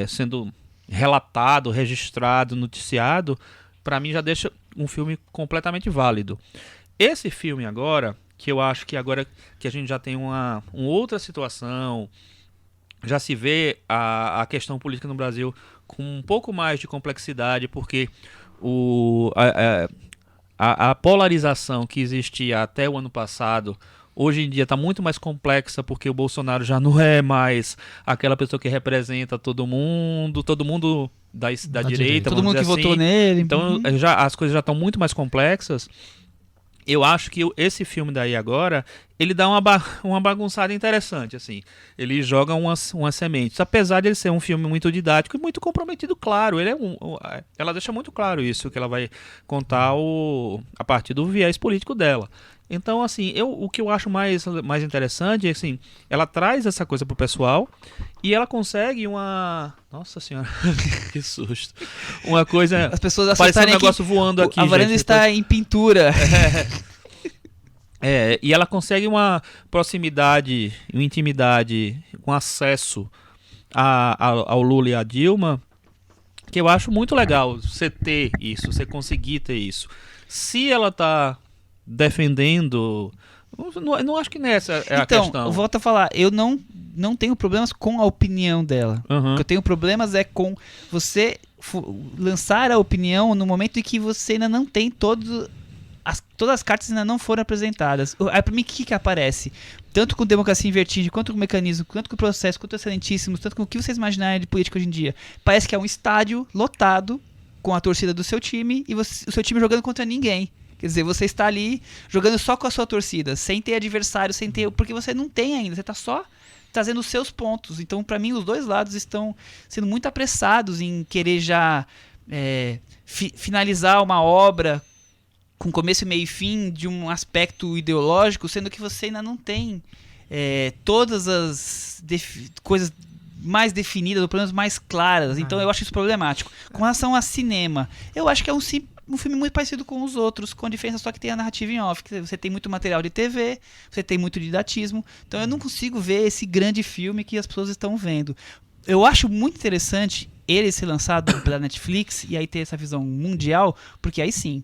sendo relatado, registrado, noticiado, para mim já deixa um filme completamente válido. Esse filme agora, que eu acho que agora que a gente já tem uma outra situação, já se vê a questão política no Brasil com um pouco mais de complexidade, porque a polarização que existia até o ano passado, hoje em dia está muito mais complexa, porque o Bolsonaro já não é mais aquela pessoa que representa todo mundo da direita, todo mundo que assim. votou nele. Então as coisas já estão muito mais complexas. Eu acho que esse filme daí agora, ele dá uma bagunçada interessante, assim. Ele joga umas sementes. Apesar de ele ser um filme muito didático e muito comprometido, claro. Ela deixa muito claro isso, que ela vai contar a partir do viés político dela. Então, assim, o que eu acho mais interessante é, assim, ela traz essa coisa pro pessoal e ela consegue uma... Nossa senhora, que susto. Uma coisa... As pessoas parece um assustarem negócio voando aqui, a varanda gente, está em pintura. E ela consegue uma proximidade, uma intimidade, um acesso ao Lula e à Dilma, que eu acho muito legal você ter isso, você conseguir ter isso. Se ela tá defendendo... Não acho que nessa é a questão. Então, volto a falar, eu não tenho problemas com a opinião dela. Uhum. O que eu tenho problemas é com você lançar a opinião no momento em que você ainda não tem todas as cartas ainda não foram apresentadas. Aí pra mim, o que aparece? Tanto com Democracia em Vertigem, quanto com o Mecanismo, quanto com o Processo, quanto com Excelentíssimos, tanto com o que vocês imaginarem de política hoje em dia. Parece que é um estádio lotado com a torcida do seu time e o seu time jogando contra ninguém. Quer dizer, você está ali jogando só com a sua torcida, sem ter adversário, porque você não tem ainda, você está só trazendo os seus pontos. Então, para mim, os dois lados estão sendo muito apressados em querer já finalizar uma obra com começo, meio e fim de um aspecto ideológico, sendo que você ainda não tem todas as coisas mais definidas, ou pelo menos mais claras. Então eu acho isso problemático. Com relação a cinema, eu acho que é um filme muito parecido com os outros, com a diferença só que tem a narrativa em off, que você tem muito material de TV, você tem muito didatismo. Então eu não consigo ver esse grande filme que as pessoas estão vendo. Eu acho muito interessante ele ser lançado pela Netflix e aí ter essa visão mundial, porque aí sim,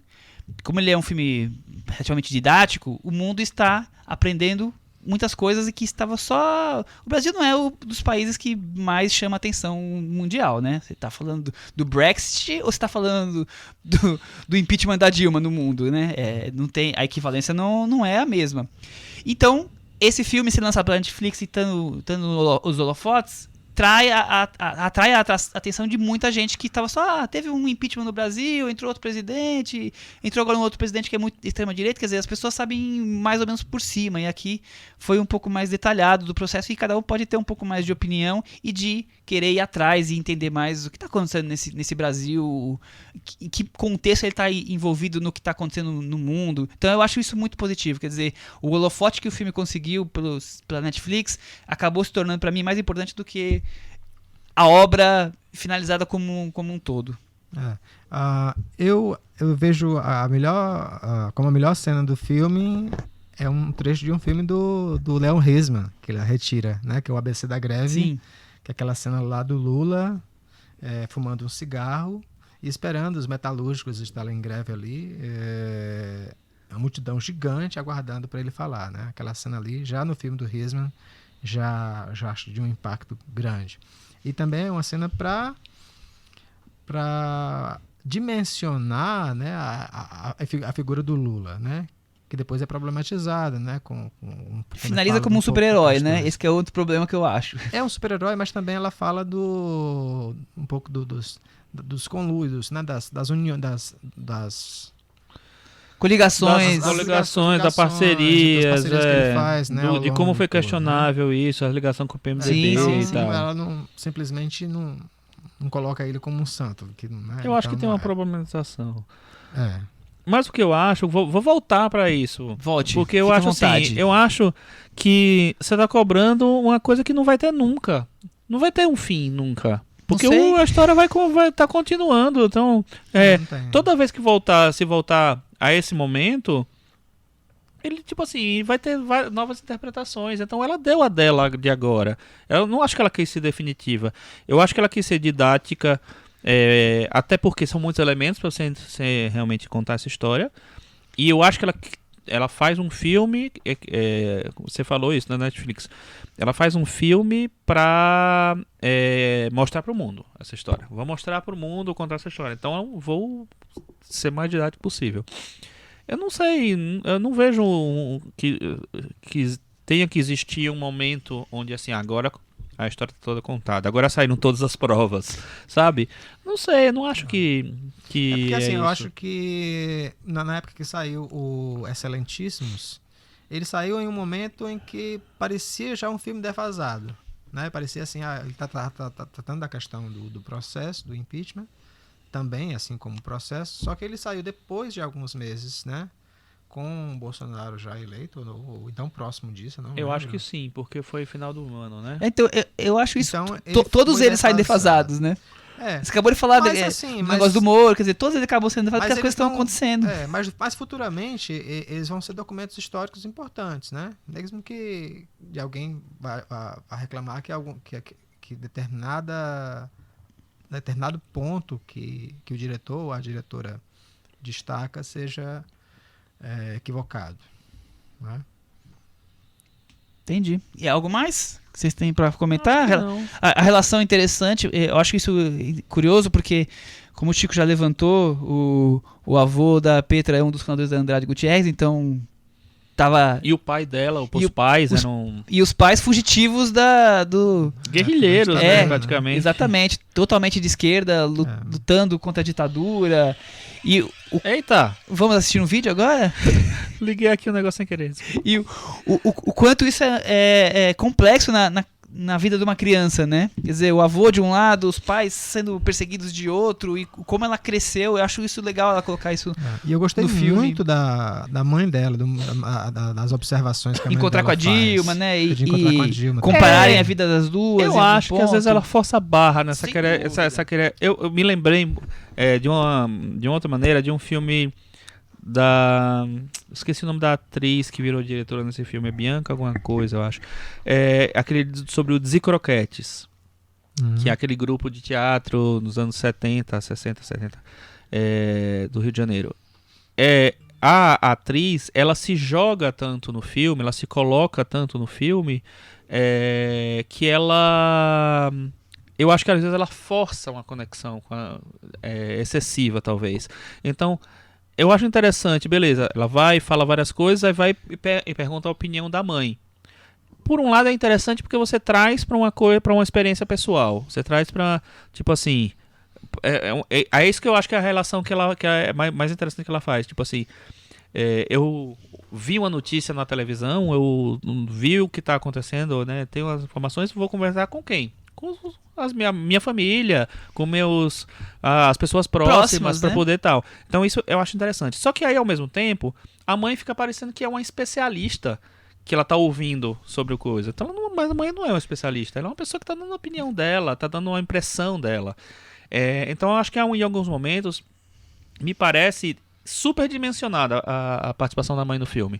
como ele é um filme relativamente didático, o mundo está aprendendo muitas coisas e que estava só... O Brasil não é um dos países que mais chama atenção mundial, né? Você está falando do Brexit ou você está falando do impeachment da Dilma no mundo, né? Não tem, a equivalência não é a mesma. Então, esse filme ser lançado pela Netflix e estando os holofotes, atrai a atenção de muita gente que estava só, teve um impeachment no Brasil, entrou outro presidente, entrou agora um outro presidente que é muito extrema-direita, quer dizer, as pessoas sabem mais ou menos por cima, e aqui foi um pouco mais detalhado do processo, e cada um pode ter um pouco mais de opinião e de querer ir atrás e entender mais o que está acontecendo nesse Brasil, em que contexto ele está envolvido no que está acontecendo no mundo. Então eu acho isso muito positivo, quer dizer, o holofote que o filme conseguiu pela Netflix acabou se tornando para mim mais importante do que a obra finalizada como um todo. Eu vejo como a melhor cena do filme é um trecho de um filme do Leon Risman, que ele retira, né, que é o ABC da Greve. Sim. Que é aquela cena lá do Lula fumando um cigarro e esperando os metalúrgicos estarem em greve ali, uma multidão gigante aguardando para ele falar, né? Aquela cena ali, já no filme do Risman, já acho de um impacto grande. E também é uma cena para dimensionar, né, a figura do Lula, né? Que depois é problematizada, né? Finaliza como um super-herói, né? Esse que é outro problema que eu acho. É um super-herói, mas também ela fala um pouco dos conluios, né? Das uniões, das coligações, da parcerias, que ele faz, né? De como foi questionável isso, a ligação com o PMDB e tal. Ela simplesmente não coloca ele como um santo. Eu acho que tem uma problematização. É. Mas o que eu acho, vou voltar para isso. Volte. Porque eu acho assim, eu acho que você tá cobrando uma coisa que não vai ter nunca. Não vai ter um fim nunca. Porque sei. a história vai estar continuando. Então, Não tem. toda vez que se voltar a esse momento, ele, tipo assim, vai ter novas interpretações. Então, ela deu a dela de agora. Eu não acho que ela quis ser definitiva. Eu acho que ela quis ser didática, até porque são muitos elementos para você realmente contar essa história. E eu acho que ela faz um filme, você falou isso na Netflix, ela faz um filme pra mostrar pro mundo essa história. Vou mostrar pro mundo, contar essa história. Então eu vou ser mais didático possível. Eu não sei, eu não vejo que tenha que existir um momento onde assim, agora a história tá toda contada, agora saíram todas as provas, sabe? Não sei, eu não acho que Porque assim, eu isso. acho que na época que saiu o Excelentíssimos, ele saiu em um momento em que parecia já um filme defasado, né? Parecia assim, ele tá tratando da questão do processo, do impeachment, também, assim como o processo, só que ele saiu depois de alguns meses, né? Com o Bolsonaro já eleito, ou então próximo disso, não Eu lembro. acho que sim, porque foi final do ano, né? Então, eu acho isso. Então, ele Todos foi eles saem defasado. defasados, né? É, Você acabou de falar Mas, do assim, do mas- negócio do humor, quer dizer, todos eles acabam sendo defasados porque as Mas coisas estão eles acontecendo. mas futuramente eles vão ser documentos históricos importantes, né? Mesmo que de alguém vá reclamar que determinado ponto que o diretor ou a diretora destaca seja equivocado, né? Entendi. E algo mais que vocês têm pra comentar? Não. A relação é interessante, eu acho isso curioso porque, como o Chico já levantou, o avô da Petra é um dos fundadores da Andrade Gutierrez, então tava... E o pai dela, E os pais os- eram E os pais fugitivos do... guerrilheiros, É, né, praticamente. Exatamente, totalmente de esquerda, lutando contra a ditadura. E Eita, vamos assistir um vídeo agora? liguei aqui o negócio sem querer. E o quanto isso é complexo na vida de uma criança, né? Quer dizer, o avô de um lado, os pais sendo perseguidos de outro, e como ela cresceu, eu acho isso legal ela colocar isso. E eu gostei No filme. muito da mãe dela, das observações que a mãe Encontrar com dela a Dilma, faz. né? De encontrar com a Dilma. Compararem a vida das duas. em Eu algum acho que às vezes ponto. ela força a barra nessa Sem querer, dúvida. essa querer. Eu me lembrei de uma outra maneira de um filme esqueci o nome da atriz que virou diretora nesse filme, é Bianca alguma coisa, eu acho. Aquele sobre o Dizicroquetes, que é aquele grupo de teatro nos anos 70, 60, 70, do Rio de Janeiro. A atriz, ela se joga tanto no filme, ela se coloca tanto no filme, que ela... Eu acho que às vezes ela força uma conexão excessiva, talvez. Então, eu acho interessante, beleza, ela vai, fala várias coisas, aí vai e pergunta a opinião da mãe. Por um lado é interessante porque você traz para uma experiência pessoal. Você traz para, tipo assim, é isso que eu acho que é a relação que é mais interessante que ela faz. Tipo assim, eu vi uma notícia na televisão, eu vi o que está acontecendo, né? Tenho as informações, vou conversar com quem? Com minha família, com as pessoas próximas para né? poder tal. Então isso eu acho interessante. Só que aí ao mesmo tempo, a mãe fica parecendo que é uma especialista que ela tá ouvindo sobre o coisa. Então, mas a mãe não é uma especialista, ela é uma pessoa que tá dando a opinião dela, tá dando uma impressão dela. Então eu acho que em alguns momentos me parece superdimensionada a participação da mãe no filme.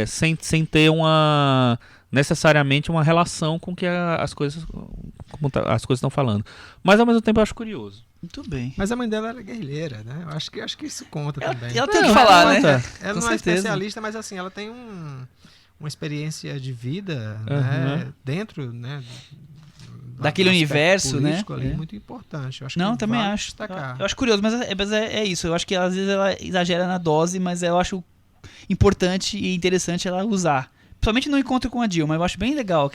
Sem ter necessariamente uma relação com que as coisas estão falando. Mas ao mesmo tempo eu acho curioso. Muito bem. Mas a mãe dela era guerrilheira, né? Eu acho que isso conta também. Ela tem que falar, né? Ela Com não é certeza. especialista, mas assim, ela tem uma experiência de vida, Uhum. né? Dentro, né? Daquele do aspecto universo, né? político ali, É. muito importante. Eu acho Não, que também vale acho. destacar. Eu acho curioso, mas é isso. Eu acho que às vezes ela exagera na dose, mas eu acho importante e interessante ela usar. Principalmente no encontro com a Dilma. Eu acho bem legal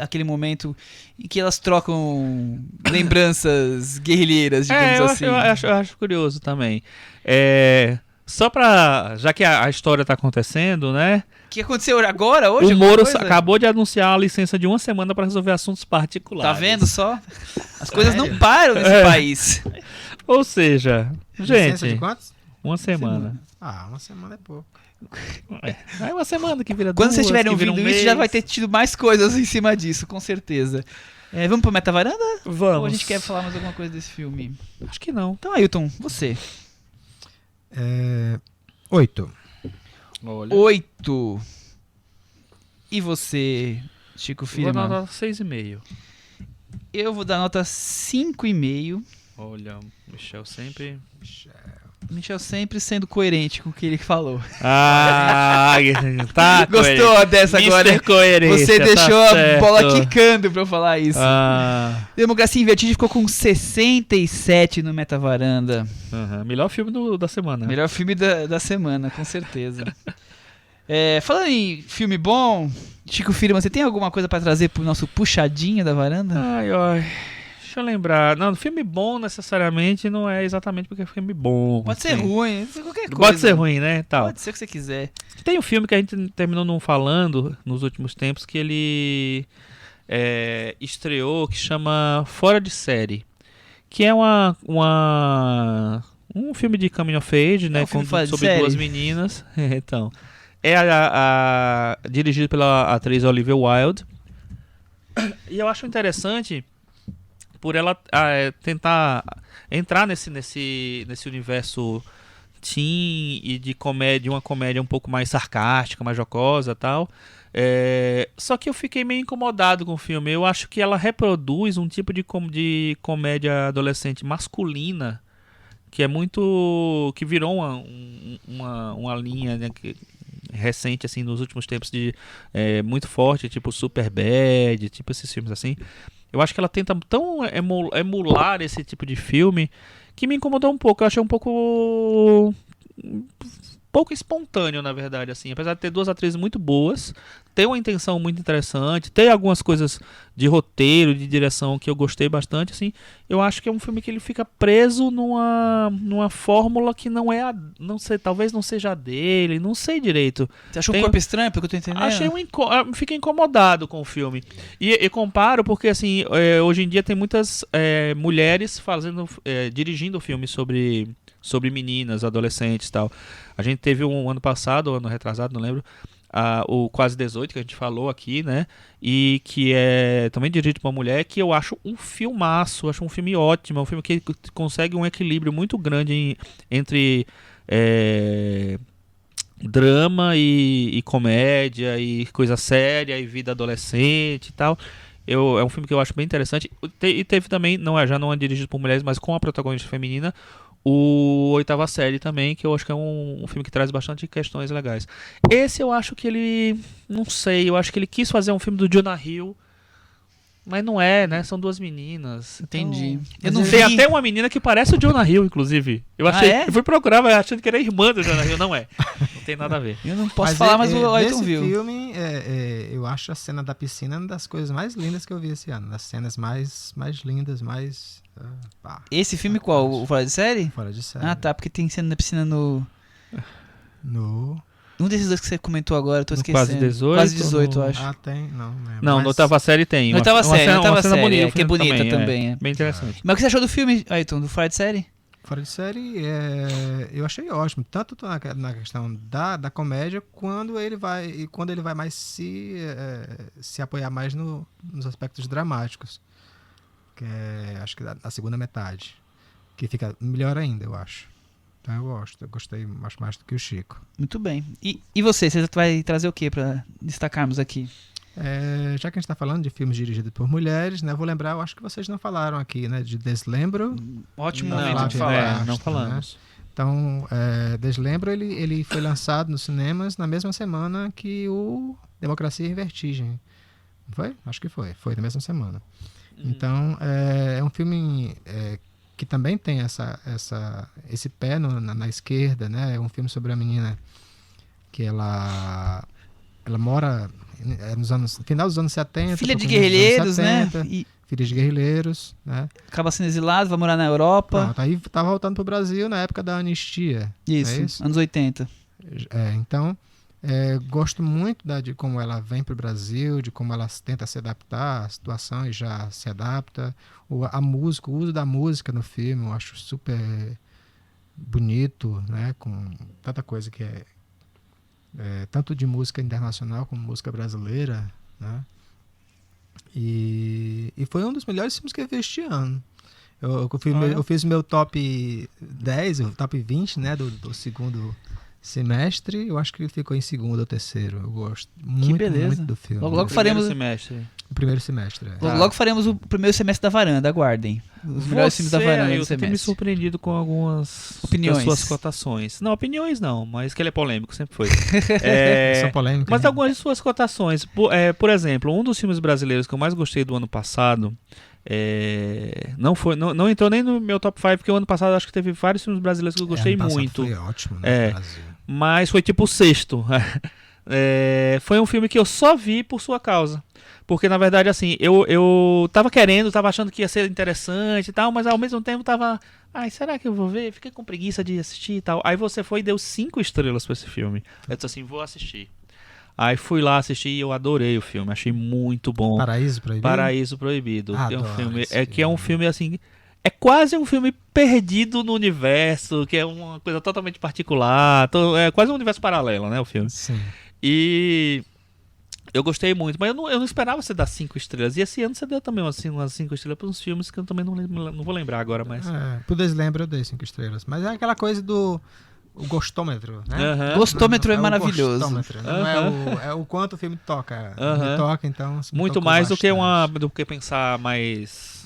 aquele momento em que elas trocam lembranças guerrilheiras, digamos assim. Eu acho curioso também. Só pra... Já que a história tá acontecendo, né? O que aconteceu agora, hoje? O alguma Moro coisa? acabou de anunciar a licença de 1 semana para resolver assuntos particulares. Tá vendo só? As coisas não Sério? param nesse país. Ou seja, Licença de gente, quantos? 1 semana. Uma semana é pouco. É uma semana que vira Quando duas, vocês estiverem que vira ouvindo um isso, já mês. vai ter tido mais coisas em cima disso, com certeza. Vamos pro Metavaranda? Vamos. Ou a gente quer falar mais alguma coisa desse filme? Acho que não. Então, Ailton, você. 8. Olha. 8. E você, Chico Vou Firman? dar nota 6,5. Eu vou dar nota 5,5. Olha, Michel sempre... Michel sempre sendo coerente com o que ele falou. Ah, tá. Gostou dessa agora? Mister Coerência, Você tá deixou a certo. bola quicando pra eu falar isso. Ah, Democracia em Vertigem ficou com 67 no Metavaranda. melhor filme da semana. Melhor filme da semana, com certeza. Falando em filme bom, Chico Firman, você tem alguma coisa pra trazer pro nosso puxadinho da varanda? Ai, deixa eu lembrar. Não, filme bom necessariamente não é exatamente porque é filme bom. Pode ser assim. ruim, qualquer coisa. Pode ser ruim, né? Tal. Pode ser o que você quiser. Tem um filme que a gente terminou não falando nos últimos tempos que ele estreou, que chama Fora de Série. Que é um filme de coming of age, né? um filme fora de sobre série? duas meninas. Então, é dirigido pela atriz Olivia Wilde. E eu acho interessante por ela tentar entrar nesse universo teen e de comédia, uma comédia um pouco mais sarcástica, mais jocosa e tal. Só que eu fiquei meio incomodado com o filme. Eu acho que ela reproduz um tipo de comédia adolescente masculina que é muito... que virou uma linha, né, recente, assim, nos últimos tempos, muito forte, tipo Superbad, tipo esses filmes assim. Eu acho que ela tenta tão emular esse tipo de filme que me incomodou um pouco. Eu achei um pouco espontâneo, na verdade, assim. Apesar de ter duas atrizes muito boas, tem uma intenção muito interessante, tem algumas coisas de roteiro, de direção que eu gostei bastante, assim. Eu acho que é um filme que ele fica preso numa fórmula que não sei, talvez não seja a dele, não sei direito. Você achou um corpo estranho, pelo que eu tô entendendo? Fiquei incomodado com o filme. E comparo porque, assim, hoje em dia tem muitas mulheres dirigindo filmes sobre meninas, adolescentes e tal. A gente teve um ano passado, ano retrasado, não lembro, o Quase 18, que a gente falou aqui, né? E que é também dirigido por uma mulher, que eu acho um filmaço, acho um filme ótimo, um filme que consegue um equilíbrio muito grande entre drama e comédia, e coisa séria, e vida adolescente e tal. É um filme que eu acho bem interessante. E teve também, já não é dirigido por mulheres, mas com a protagonista feminina, o Oitava Série também, que eu acho que é um filme que traz bastante questões legais. Esse eu acho que ele... não sei, eu acho que ele quis fazer um filme do Jonah Hill, mas não é, né? São duas meninas. Entendi. Eu não sei, até uma menina que parece o Jonah Hill, inclusive. Eu é? Eu fui procurar, mas achando que era irmã do Jonah Hill. Não é. Não tem nada a ver. Eu não posso falar, mas o Ailton nesse viu. filme, eu acho a cena da piscina uma das coisas mais lindas que eu vi esse ano. Das cenas mais lindas, mais... Esse filme qual? O Fora de Série? Fora de série. Ah, tá, porque tem cena na piscina no... Um desses dois que você comentou agora, eu tô esquecendo. Quase 18? Quase 18, eu acho. Tem, não lembro. Não, no Oitava Série tem. No Oitava Série, uma cena bonita, que é bonita também. Bem interessante. Mas o que você achou do filme, Ailton, do Fora de Série? Fora de série, eu achei ótimo, tanto na questão da comédia, quando ele vai mais se apoiar mais nos aspectos dramáticos, que é, acho que a segunda metade, que fica melhor ainda, eu acho. Então eu gostei mais do que o Chico. Muito bem. E você vai trazer o que pra destacarmos aqui? Já que a gente está falando de filmes dirigidos por mulheres, né? Vou lembrar, eu acho que vocês não falaram aqui, né? De Deslembro. Ótimo Não, momento de falar. Não falamos. Né? Então, Deslembro, ele foi lançado nos cinemas na mesma semana que o Democracia em Vertigem. Foi? Acho que foi. Foi na mesma semana. Então, é um filme que também tem esse pé na esquerda, né? É um filme sobre a menina que ela mora no final dos anos 70. Filha de guerrilheiros, né? Filha de guerrilheiros, né? Acaba sendo exilado, vai morar na Europa. Pronto, aí tá voltando pro Brasil na época da anistia. Isso, anos 80. Então, gosto muito de como ela vem pro Brasil, de como ela tenta se adaptar à situação e já se adapta. A música, o uso da música no filme, eu acho super bonito, né? Com tanta coisa que tanto de música internacional como música brasileira, né? E foi um dos melhores filmes que eu vi este ano. Eu fiz meu top 10, o top 20, né, do segundo semestre. Eu acho que ele ficou em segundo ou terceiro. Eu gosto muito, beleza. muito do filme. Logo faremos semestre. O primeiro semestre. logo faremos o primeiro semestre da Varanda, aguardem. Os melhores filmes da Varanda do Eu tenho me semestre. surpreendido com algumas Opiniões. das suas cotações. Não, opiniões não, mas que ele é polêmico, sempre foi. São polêmicas. Mas né? algumas de suas cotações. Por exemplo, um dos filmes brasileiros que eu mais gostei do ano passado não entrou nem no meu top 5, porque o ano passado eu acho que teve vários filmes brasileiros que eu gostei ano passado muito. Foi ótimo, né? No Brasil. Mas foi tipo o sexto. Foi um filme que eu só vi por sua causa. Porque, na verdade, assim, eu tava achando que ia ser interessante e tal, mas ao mesmo tempo tava... Ai, será que eu vou ver? Fiquei com preguiça de assistir e tal. Aí você foi e deu 5 estrelas pra esse filme. Eu disse assim, vou assistir. Aí fui lá assistir e eu adorei o filme. Achei muito bom. Paraíso Proibido? Paraíso Proibido. Que é um Adoro filme, esse que é um filme, assim... É quase um filme perdido no universo, que é uma coisa totalmente particular. É quase um universo paralelo, né, o filme. Sim. E eu gostei muito, mas eu não esperava você dar 5 estrelas. E esse ano você deu também umas 5 estrelas para uns filmes que eu também não vou lembrar agora, mas... Por deslembro eu dei 5 estrelas. Mas é aquela coisa do o gostômetro, né? Aham. Gostômetro é o maravilhoso. gostômetro, né? Não é o quanto o filme toca. Aham. Ele toca, então... se me Muito tocou mais bastante. do que pensar mais...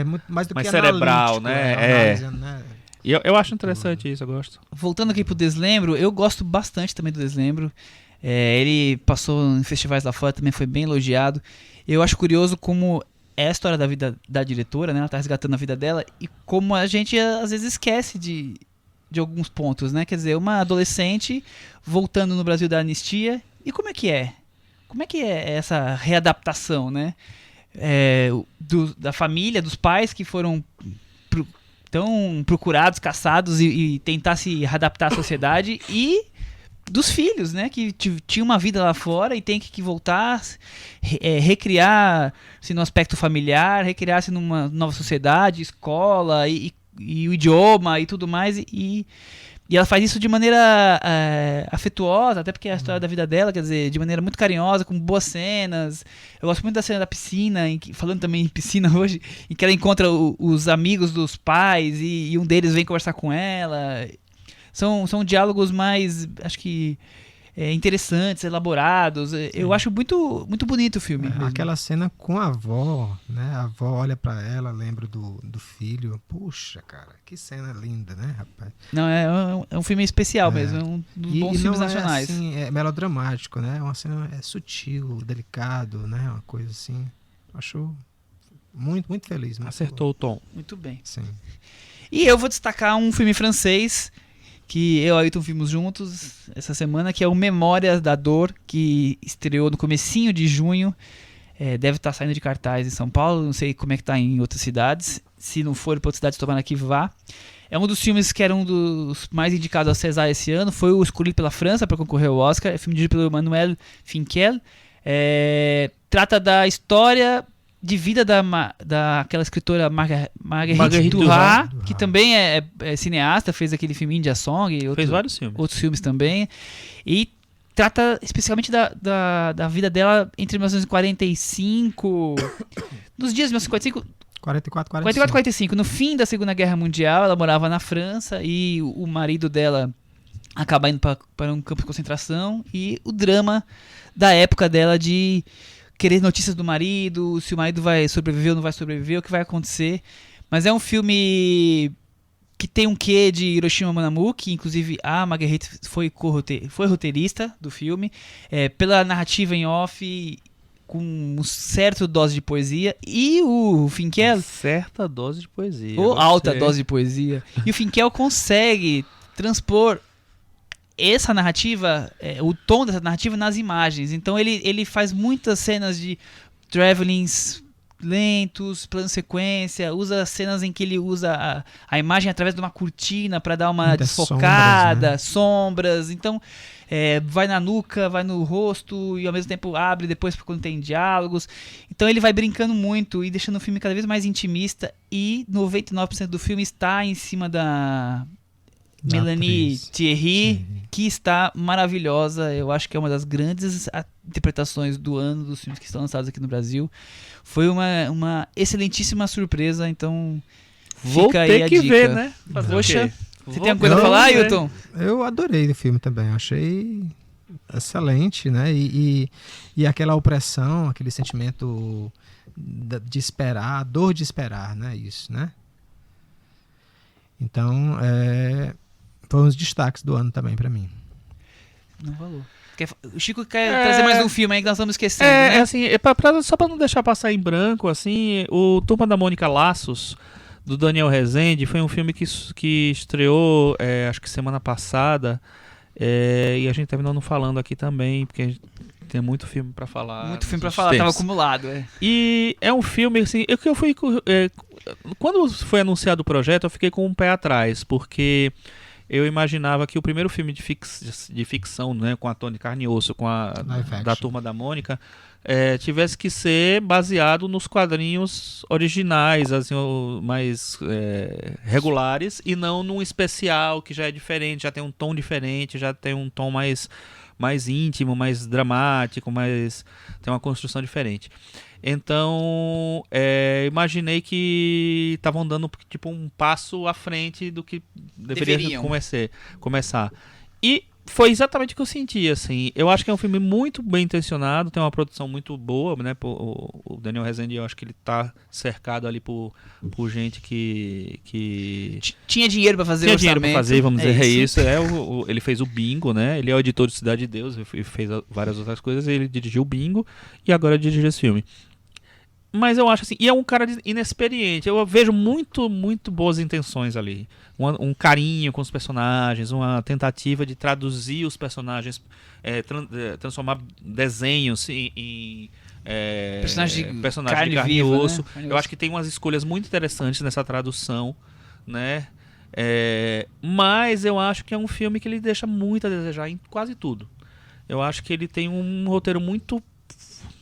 Muito mais do mais que cerebral, analítico, né? análise, né? E eu acho interessante isso, eu gosto. Voltando aqui pro Deslembro, eu gosto bastante também do Deslembro. Ele passou em festivais lá fora, também foi bem elogiado. Eu acho curioso como é a história da vida da diretora, né? Ela tá resgatando a vida dela e como a gente às vezes esquece de alguns pontos, né? Quer dizer, uma adolescente voltando no Brasil da anistia. E como é que é? Como é que é essa readaptação, né? Da família, dos pais que foram tão procurados, caçados e tentar se readaptar à sociedade e dos filhos, né, que tinham uma vida lá fora e tem que voltar, recriar-se no aspecto familiar, recriar-se numa nova sociedade, escola e o idioma e tudo mais e ela faz isso de maneira afetuosa, até porque é a história da vida dela, quer dizer, de maneira muito carinhosa, com boas cenas. Eu gosto muito da cena da piscina, falando também em piscina hoje, em que ela encontra os amigos dos pais e um deles vem conversar com ela. São diálogos mais, acho que, interessantes, elaborados. Eu acho muito, muito bonito o filme. Aquela cena com a avó, né? A avó olha pra ela, lembra do filho. Puxa, cara, que cena linda, né, rapaz? Não, é um filme especial mesmo, é um dos bons filmes não nacionais. Assim, é melodramático, né? Uma cena sutil, delicado, né? Uma coisa assim. Acho muito, muito feliz. Muito Acertou o tom. Muito bem. Sim. E eu vou destacar um filme francês que eu e o Ailton vimos juntos essa semana, que é o Memórias da Dor, que estreou no comecinho de junho. Deve estar saindo de cartaz em São Paulo, não sei como é que está em outras cidades. Se não for para outras cidades, tomara que vá. É um dos filmes que era um dos mais indicados ao César esse ano. Foi o escolhido pela França para concorrer ao Oscar. É filme dirigido pelo Emmanuel Finkiel. Trata da história de vida daquela escritora Marguerite Duras, que também é cineasta, fez aquele filme India Song e Fez vários filmes. Outros filmes também. E trata especialmente da vida dela entre 1945, nos dias de 1945... 44, 45. No fim da Segunda Guerra Mundial, ela morava na França e o marido dela acaba indo para um campo de concentração e o drama da época dela de querer notícias do marido, se o marido vai sobreviver ou não vai sobreviver, o que vai acontecer. Mas é um filme que tem um quê de Hiroshima Mon Amour, que inclusive a Marguerite foi roteirista do filme, pela narrativa em off, com uma certa dose de poesia, e o Finkiel... Certa dose de poesia. Ou alta dose de poesia. E o Finkiel consegue transpor essa narrativa, o tom dessa narrativa nas imagens. Então ele faz muitas cenas de travelings lentos, plano sequência, usa cenas em que ele usa a imagem através de uma cortina para dar uma muitas desfocada, sombras. Então vai na nuca, vai no rosto e ao mesmo tempo abre depois quando tem diálogos. Então ele vai brincando muito e deixando o filme cada vez mais intimista, e 99% do filme está em cima Melanie atriz. Thierry, que está maravilhosa. Eu acho que é uma das grandes interpretações do ano dos filmes que estão lançados aqui no Brasil. Foi uma excelentíssima surpresa, então Vou fica aí ter a que dica. ver, né? Fazer o Poxa, quê? você Vou tem alguma coisa a ter falar, que ver. Ailton? Eu adorei o filme também, achei excelente, né? E aquela opressão, aquele sentimento de esperar, a dor de esperar, né? Isso, né? Então, foram os destaques do ano também pra mim. Não falou. O Chico quer trazer mais um filme aí que nós estamos esquecendo, É né? assim, só pra não deixar passar em branco, assim, o Turma da Mônica Laços, do Daniel Rezende, foi um filme que estreou, acho que semana passada, e a gente terminou não falando aqui também, porque a gente tem muito filme pra falar. Muito filme pra nos falar, tava tempos. acumulado. E é um filme, assim, quando foi anunciado o projeto, eu fiquei com um pé atrás, porque eu imaginava que o primeiro filme de ficção, né, com a Toni Carne e Osso, Live action. da Turma da Mônica, tivesse que ser baseado nos quadrinhos originais, assim, mais regulares, e não num especial que já é diferente, já tem um tom diferente, já tem um tom mais íntimo, mais dramático, tem uma construção diferente. Então, imaginei que estavam dando tipo um passo à frente do que deveria Deveriam. começar. E foi exatamente o que eu senti, assim. Eu acho que é um filme muito bem intencionado, tem uma produção muito boa, né? O Daniel Rezende, eu acho que ele tá cercado ali por gente que Tinha dinheiro pra fazer tinha o dinheiro pra orçamento. fazer, vamos dizer, isso. Ele fez o Bingo, né? Ele é o editor de Cidade de Deus, e fez várias outras coisas, ele dirigiu o Bingo e agora dirige esse filme. Mas eu acho assim, e é um cara inexperiente, eu vejo muito boas intenções ali. Um carinho com os personagens, uma tentativa de traduzir os personagens, transformar desenhos em personagens de carne e viva, osso. né? Carne e Eu osso. acho que tem umas escolhas muito interessantes nessa tradução, né? Mas eu acho que é um filme que ele deixa muito a desejar em quase tudo. Eu acho que ele tem um roteiro muito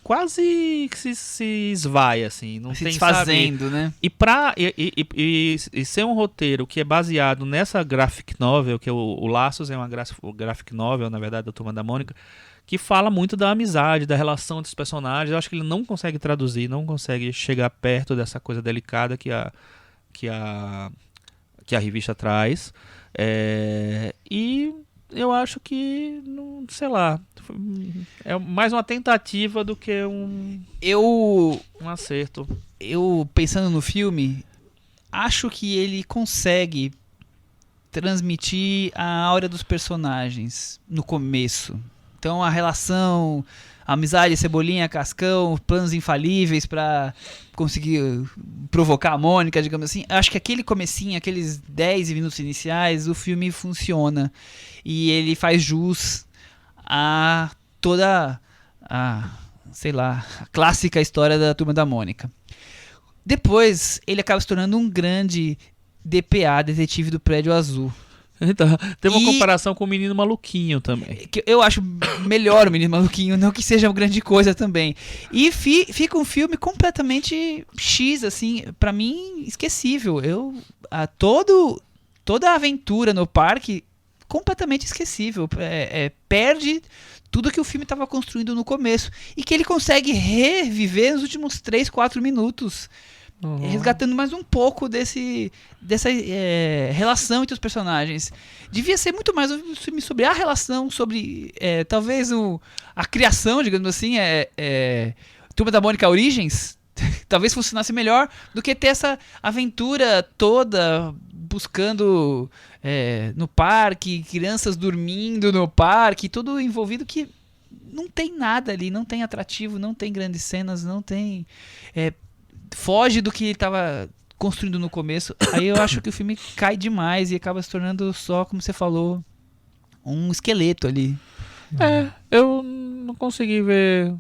quase que se esvai, assim, não Se tem, sabe? desfazendo, né? E ser um roteiro que é baseado nessa graphic novel, que o Laços é uma graphic novel, na verdade, da Turma da Mônica, que fala muito da amizade, da relação dos personagens. Eu acho que ele não consegue traduzir, não consegue chegar perto dessa coisa delicada que a revista traz. E eu acho que, sei lá, é mais uma tentativa do que um acerto. Eu, pensando no filme, acho que ele consegue transmitir a aura dos personagens no começo. Então a relação, a amizade, Cebolinha, Cascão, planos infalíveis pra conseguir provocar a Mônica, digamos assim. Acho que aquele comecinho, aqueles 10 minutos iniciais, o filme funciona. E ele faz jus a toda sei lá, a clássica história da Turma da Mônica. Depois, ele acaba se tornando um grande DPA, Detetive do Prédio Azul. Então, tem uma E- comparação com o Menino Maluquinho também. Que eu acho melhor o Menino Maluquinho, não que seja uma grande coisa também. E fica um filme completamente X, assim, pra mim, esquecível. Toda a aventura no parque, completamente esquecível. Perde tudo que o filme estava construindo no começo. E que ele consegue reviver nos últimos 3, 4 minutos. Resgatando mais um pouco dessa relação entre os personagens. Devia ser muito mais um filme sobre a relação, sobre talvez a criação, digamos assim, Turma da Mônica Origins. Talvez funcionasse melhor do que ter essa aventura toda buscando no parque, crianças dormindo no parque, tudo envolvido que não tem nada ali, não tem atrativo, não tem grandes cenas, não tem... foge do que ele estava construindo no começo. Aí eu acho que o filme cai demais e acaba se tornando só, como você falou, um esqueleto ali. Eu não consegui ver.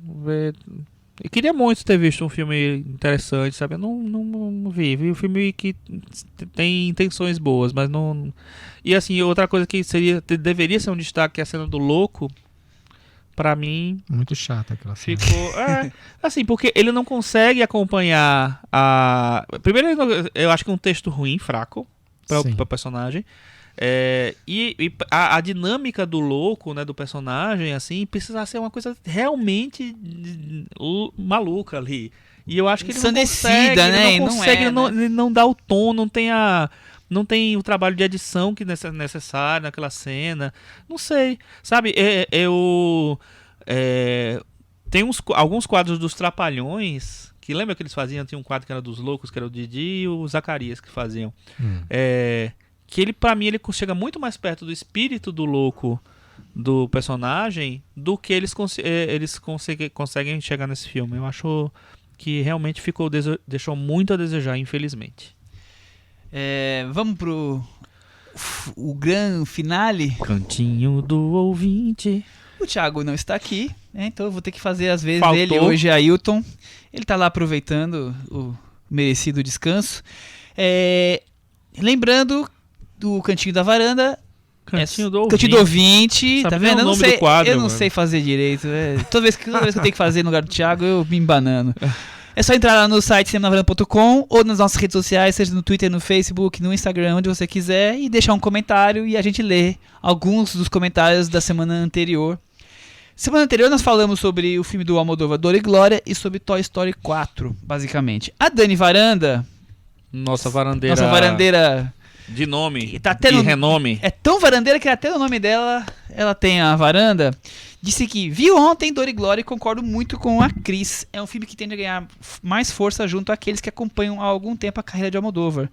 Eu queria muito ter visto um filme interessante, sabe? Eu não vi. Vi um filme que tem intenções boas, mas não. E assim, outra coisa que deveria ser um destaque é a cena do louco. Pra mim, Muito chata aquela cena. ficou. Assim, porque ele não consegue acompanhar a. Primeiro, eu acho que é um texto ruim, fraco, Sim. para o personagem. E a dinâmica do louco, né, do personagem, assim, precisa ser uma coisa realmente maluca ali. E eu acho que ele ensandecida, né? Ele não consegue, né? ele não dá o tom, não tem o trabalho de edição que é necessário naquela cena. Não sei, sabe? Tem alguns quadros dos Trapalhões, que lembra que eles faziam? Tinha um quadro que era dos loucos, que era o Didi e o Zacarias que faziam. Que ele, pra mim, ele chega muito mais perto do espírito do louco do personagem do que eles conseguem chegar nesse filme. Eu acho que realmente deixou muito a desejar, infelizmente. Vamos pro o grande finale. Cantinho do ouvinte. O Thiago não está aqui, né? Então eu vou ter que fazer as vezes Faltou. dele hoje, Ailton. Ele tá lá aproveitando o merecido descanso. Lembrando do Cantinho da Varanda. Cantinho do Cantinho do ouvinte, Sabe tá nem vendo? o nome do quadro, eu não mano. sei fazer direito. Toda vez que eu tenho que fazer no lugar do Thiago, eu me embanando. É só entrar lá no site cinemanavaranda.com ou nas nossas redes sociais, seja no Twitter, no Facebook, no Instagram, onde você quiser, e deixar um comentário e a gente lê alguns dos comentários da semana anterior. Semana anterior nós falamos sobre o filme do Almodóvar, Dor e Glória, e sobre Toy Story 4, basicamente. A Dani Varanda, Nossa varandeira de nome tá até e no- renome. é tão varandeira que até o nome dela, ela tem a varanda. Disse que viu ontem Dor e Glória e concordo muito com a Cris. É um filme que tende a ganhar mais força junto àqueles que acompanham há algum tempo a carreira de Almodóvar.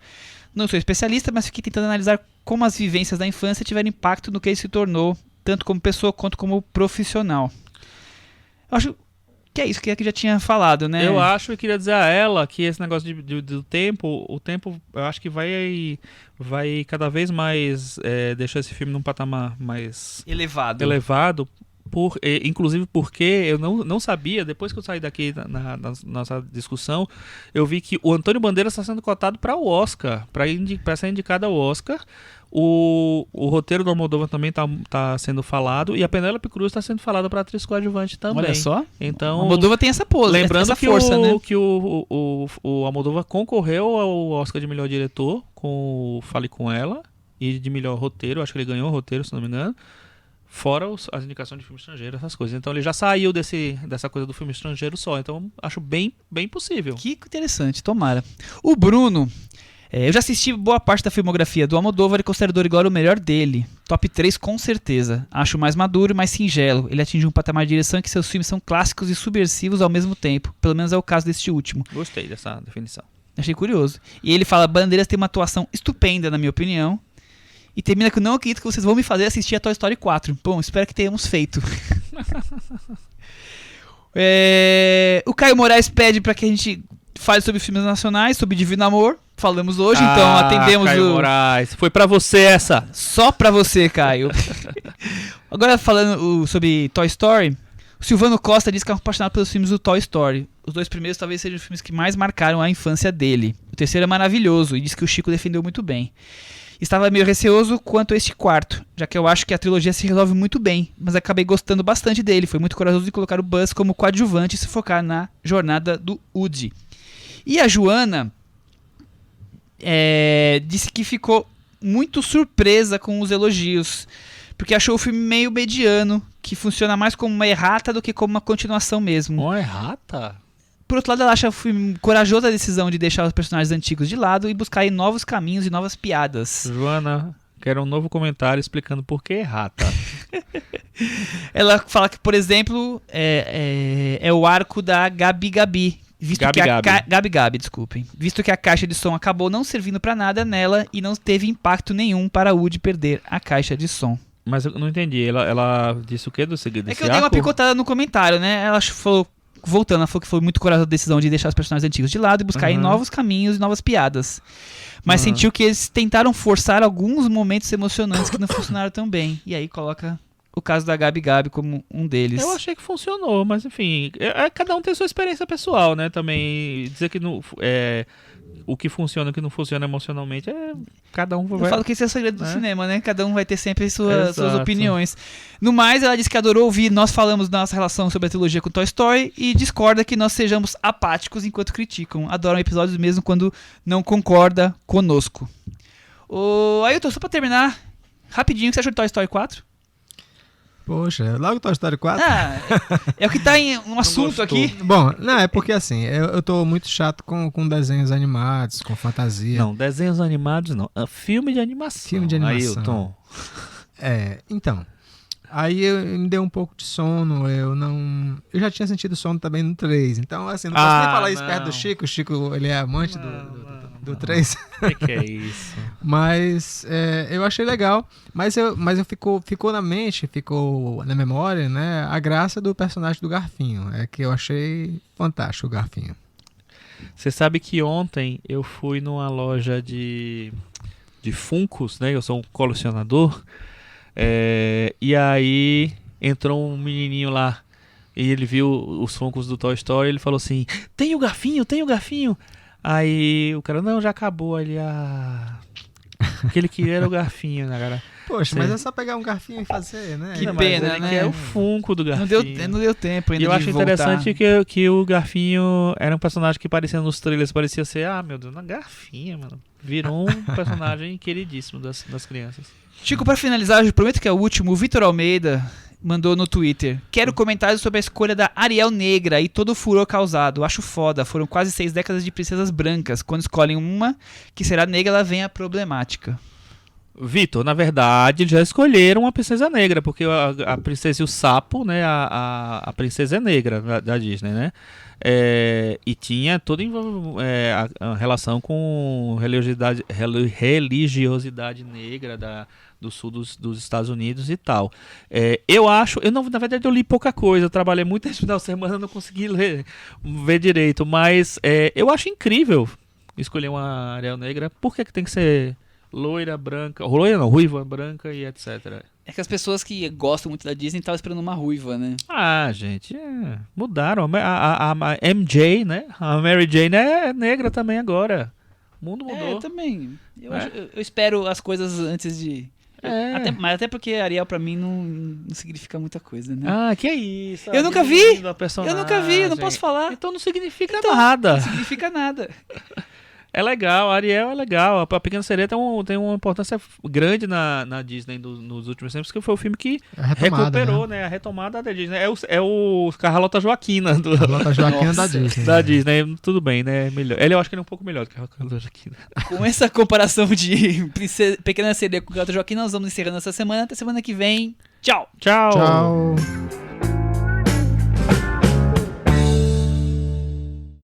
Não sou especialista, mas fiquei tentando analisar como as vivências da infância tiveram impacto no que ele se tornou, tanto como pessoa quanto como profissional. Eu acho que é isso que já tinha falado, né? Eu acho e queria dizer a ela que esse negócio do tempo, o tempo eu acho que vai cada vez mais deixar esse filme num patamar mais elevado. Inclusive porque eu não sabia, depois que eu saí daqui na nossa discussão, eu vi que o Antônio Bandeiras está sendo cotado para o Oscar, para ser indicado ao Oscar. O roteiro do Almodóvar também tá sendo falado, e a Penélope Cruz está sendo falada para atriz coadjuvante também. Olha só. Então, O Almodóvar tem essa pose, lembrando essa que força, né? o Almodóvar concorreu ao Oscar de melhor diretor com o Fale Com Ela, e de melhor roteiro, acho que ele ganhou o roteiro, se não me engano. Fora as indicações de filme estrangeiro, essas coisas. Então ele já saiu dessa coisa do filme estrangeiro só. Então acho bem possível. Que interessante, tomara. O Bruno, eu já assisti boa parte da filmografia do Almodóvar e considero Dor e Glória o melhor dele. Top 3 com certeza. Acho mais maduro e mais singelo. Ele atinge um patamar de direção em que seus filmes são clássicos e subversivos ao mesmo tempo. Pelo menos é o caso deste último. Gostei dessa definição. Achei curioso. E ele fala, Bandeiras tem uma atuação estupenda, na minha opinião. E termina com, não acredito que vocês vão me fazer assistir a Toy Story 4. Bom, espero que tenhamos feito. O Caio Moraes pede pra que a gente fale sobre filmes nacionais, sobre Divino Amor. Falamos hoje, então atendemos Caio Moraes. Foi pra você essa. Só pra você, Caio. Agora falando sobre Toy Story, o Silvano Costa diz que é apaixonado pelos filmes do Toy Story. Os 2 primeiros talvez sejam os filmes que mais marcaram a infância dele. O terceiro é maravilhoso e diz que o Chico defendeu muito bem. Estava meio receoso quanto a este quarto, já que eu acho que a trilogia se resolve muito bem, mas acabei gostando bastante dele. Foi muito corajoso de colocar o Buzz como coadjuvante e se focar na jornada do Woody. E a Joana disse que ficou muito surpresa com os elogios, porque achou o filme meio mediano, que funciona mais como uma errata do que como uma continuação mesmo. Uma errata? Por outro lado, ela acha o filme corajoso a decisão de deixar os personagens antigos de lado e buscar aí novos caminhos e novas piadas. Joana, quero um novo comentário explicando por que errata. Ela fala que, por exemplo, é o arco da Gabi. Gabi, desculpem. Visto que a caixa de som acabou não servindo pra nada nela e não teve impacto nenhum para Woody perder a caixa de som. Mas eu não entendi. Ela disse o quê do segredo desse É que eu dei uma arco? picotada no comentário, né? Ela falou... Voltando, ela falou que foi muito corajosa a decisão de deixar os personagens antigos de lado e buscar aí novos caminhos e novas piadas. Mas sentiu que eles tentaram forçar alguns momentos emocionantes que não funcionaram tão bem. E aí coloca o caso da Gabi como um deles. Eu achei que funcionou, mas enfim, cada um tem sua experiência pessoal, né? Também dizer que o que funciona e o que não funciona emocionalmente cada um vai... Eu falo que esse é o segredo do cinema, né? Cada um vai ter sempre suas Exato. opiniões. No mais, ela disse que adorou ouvir. Nós falamos da nossa relação sobre a trilogia com Toy Story e discorda que nós sejamos apáticos enquanto criticam. Adoram episódios mesmo quando não concorda conosco. Ailton, só pra terminar, Rapidinho, o que você achou de Toy Story 4? Poxa, logo Toy Story 4? Ah, é o que tá em um assunto gostou. aqui. Bom, não, é porque assim, eu tô muito chato com desenhos animados, com fantasia. Não, desenhos animados não. Filme de animação. Filme de animação. Ailton. Então. Aí me deu um pouco de sono, eu já tinha sentido sono também no 3. Então, assim, não posso nem falar isso perto do Chico. O Chico, ele é amante do 3. Que é isso? Mas eu achei legal. Mas ficou na mente, ficou na memória, né? A graça do personagem do Garfinho. É que eu achei fantástico o Garfinho. Você sabe que ontem eu fui numa loja de Funkos, né? Eu sou um colecionador. E aí entrou um menininho lá e ele viu os Funkos do Toy Story e ele falou assim: tem o Garfinho. Aí o cara, não, já acabou ali o que ele queria era o Garfinho, né, cara? Poxa, mas é só pegar um Garfinho e fazer, né? Que Não, pena, mas ele né? quer o Funko do Não Garfinho. deu tempo ainda E eu de acho voltar. interessante que o Garfinho era um personagem que parecia nos trailers, parecia ser, meu Deus, uma Garfinha, mano. Virou um personagem queridíssimo das crianças. Chico, pra finalizar, eu prometo que é o último. O Vitor Almeida mandou no Twitter: quero comentários sobre a escolha da Ariel negra e todo o furor causado. Acho foda. Foram quase 6 décadas de princesas brancas. Quando escolhem uma que será negra, ela vem a problemática. Vitor, na verdade, já escolheram uma princesa negra, porque a princesa e o sapo, né? A princesa é negra da Disney, né? E tinha toda a relação com religiosidade negra do sul dos Estados Unidos e tal. Na verdade eu li pouca coisa, eu trabalhei muito esse final de semana, não consegui ver direito, mas eu acho incrível escolher uma Ariel negra. Por que tem que ser loira, branca, ruiva, branca e etc. É que as pessoas que gostam muito da Disney estavam esperando uma ruiva, né? Gente, mudaram. A MJ, né? A Mary Jane é negra também agora. O mundo mudou. Eu também. Eu espero as coisas antes de... Mas até porque Ariel pra mim não significa muita coisa, né? Que é isso. Eu nunca vi! Eu não posso falar. Então não significa nada. Não significa nada. É legal, a Ariel é legal. A Pequena Sereia tem uma importância grande na Disney nos últimos tempos, que foi o filme que recuperou, né? A retomada da Disney. É o Carlota Joaquina. Carlota Joaquina da Disney. Da Disney, tudo bem, né? Melhor. Eu acho que ele é um pouco melhor do que a Carlota Joaquina. Com essa comparação de Pequena Sereia com Carlota Joaquina, nós vamos encerrando essa semana. Até semana que vem. Tchau! Tchau! Tchau!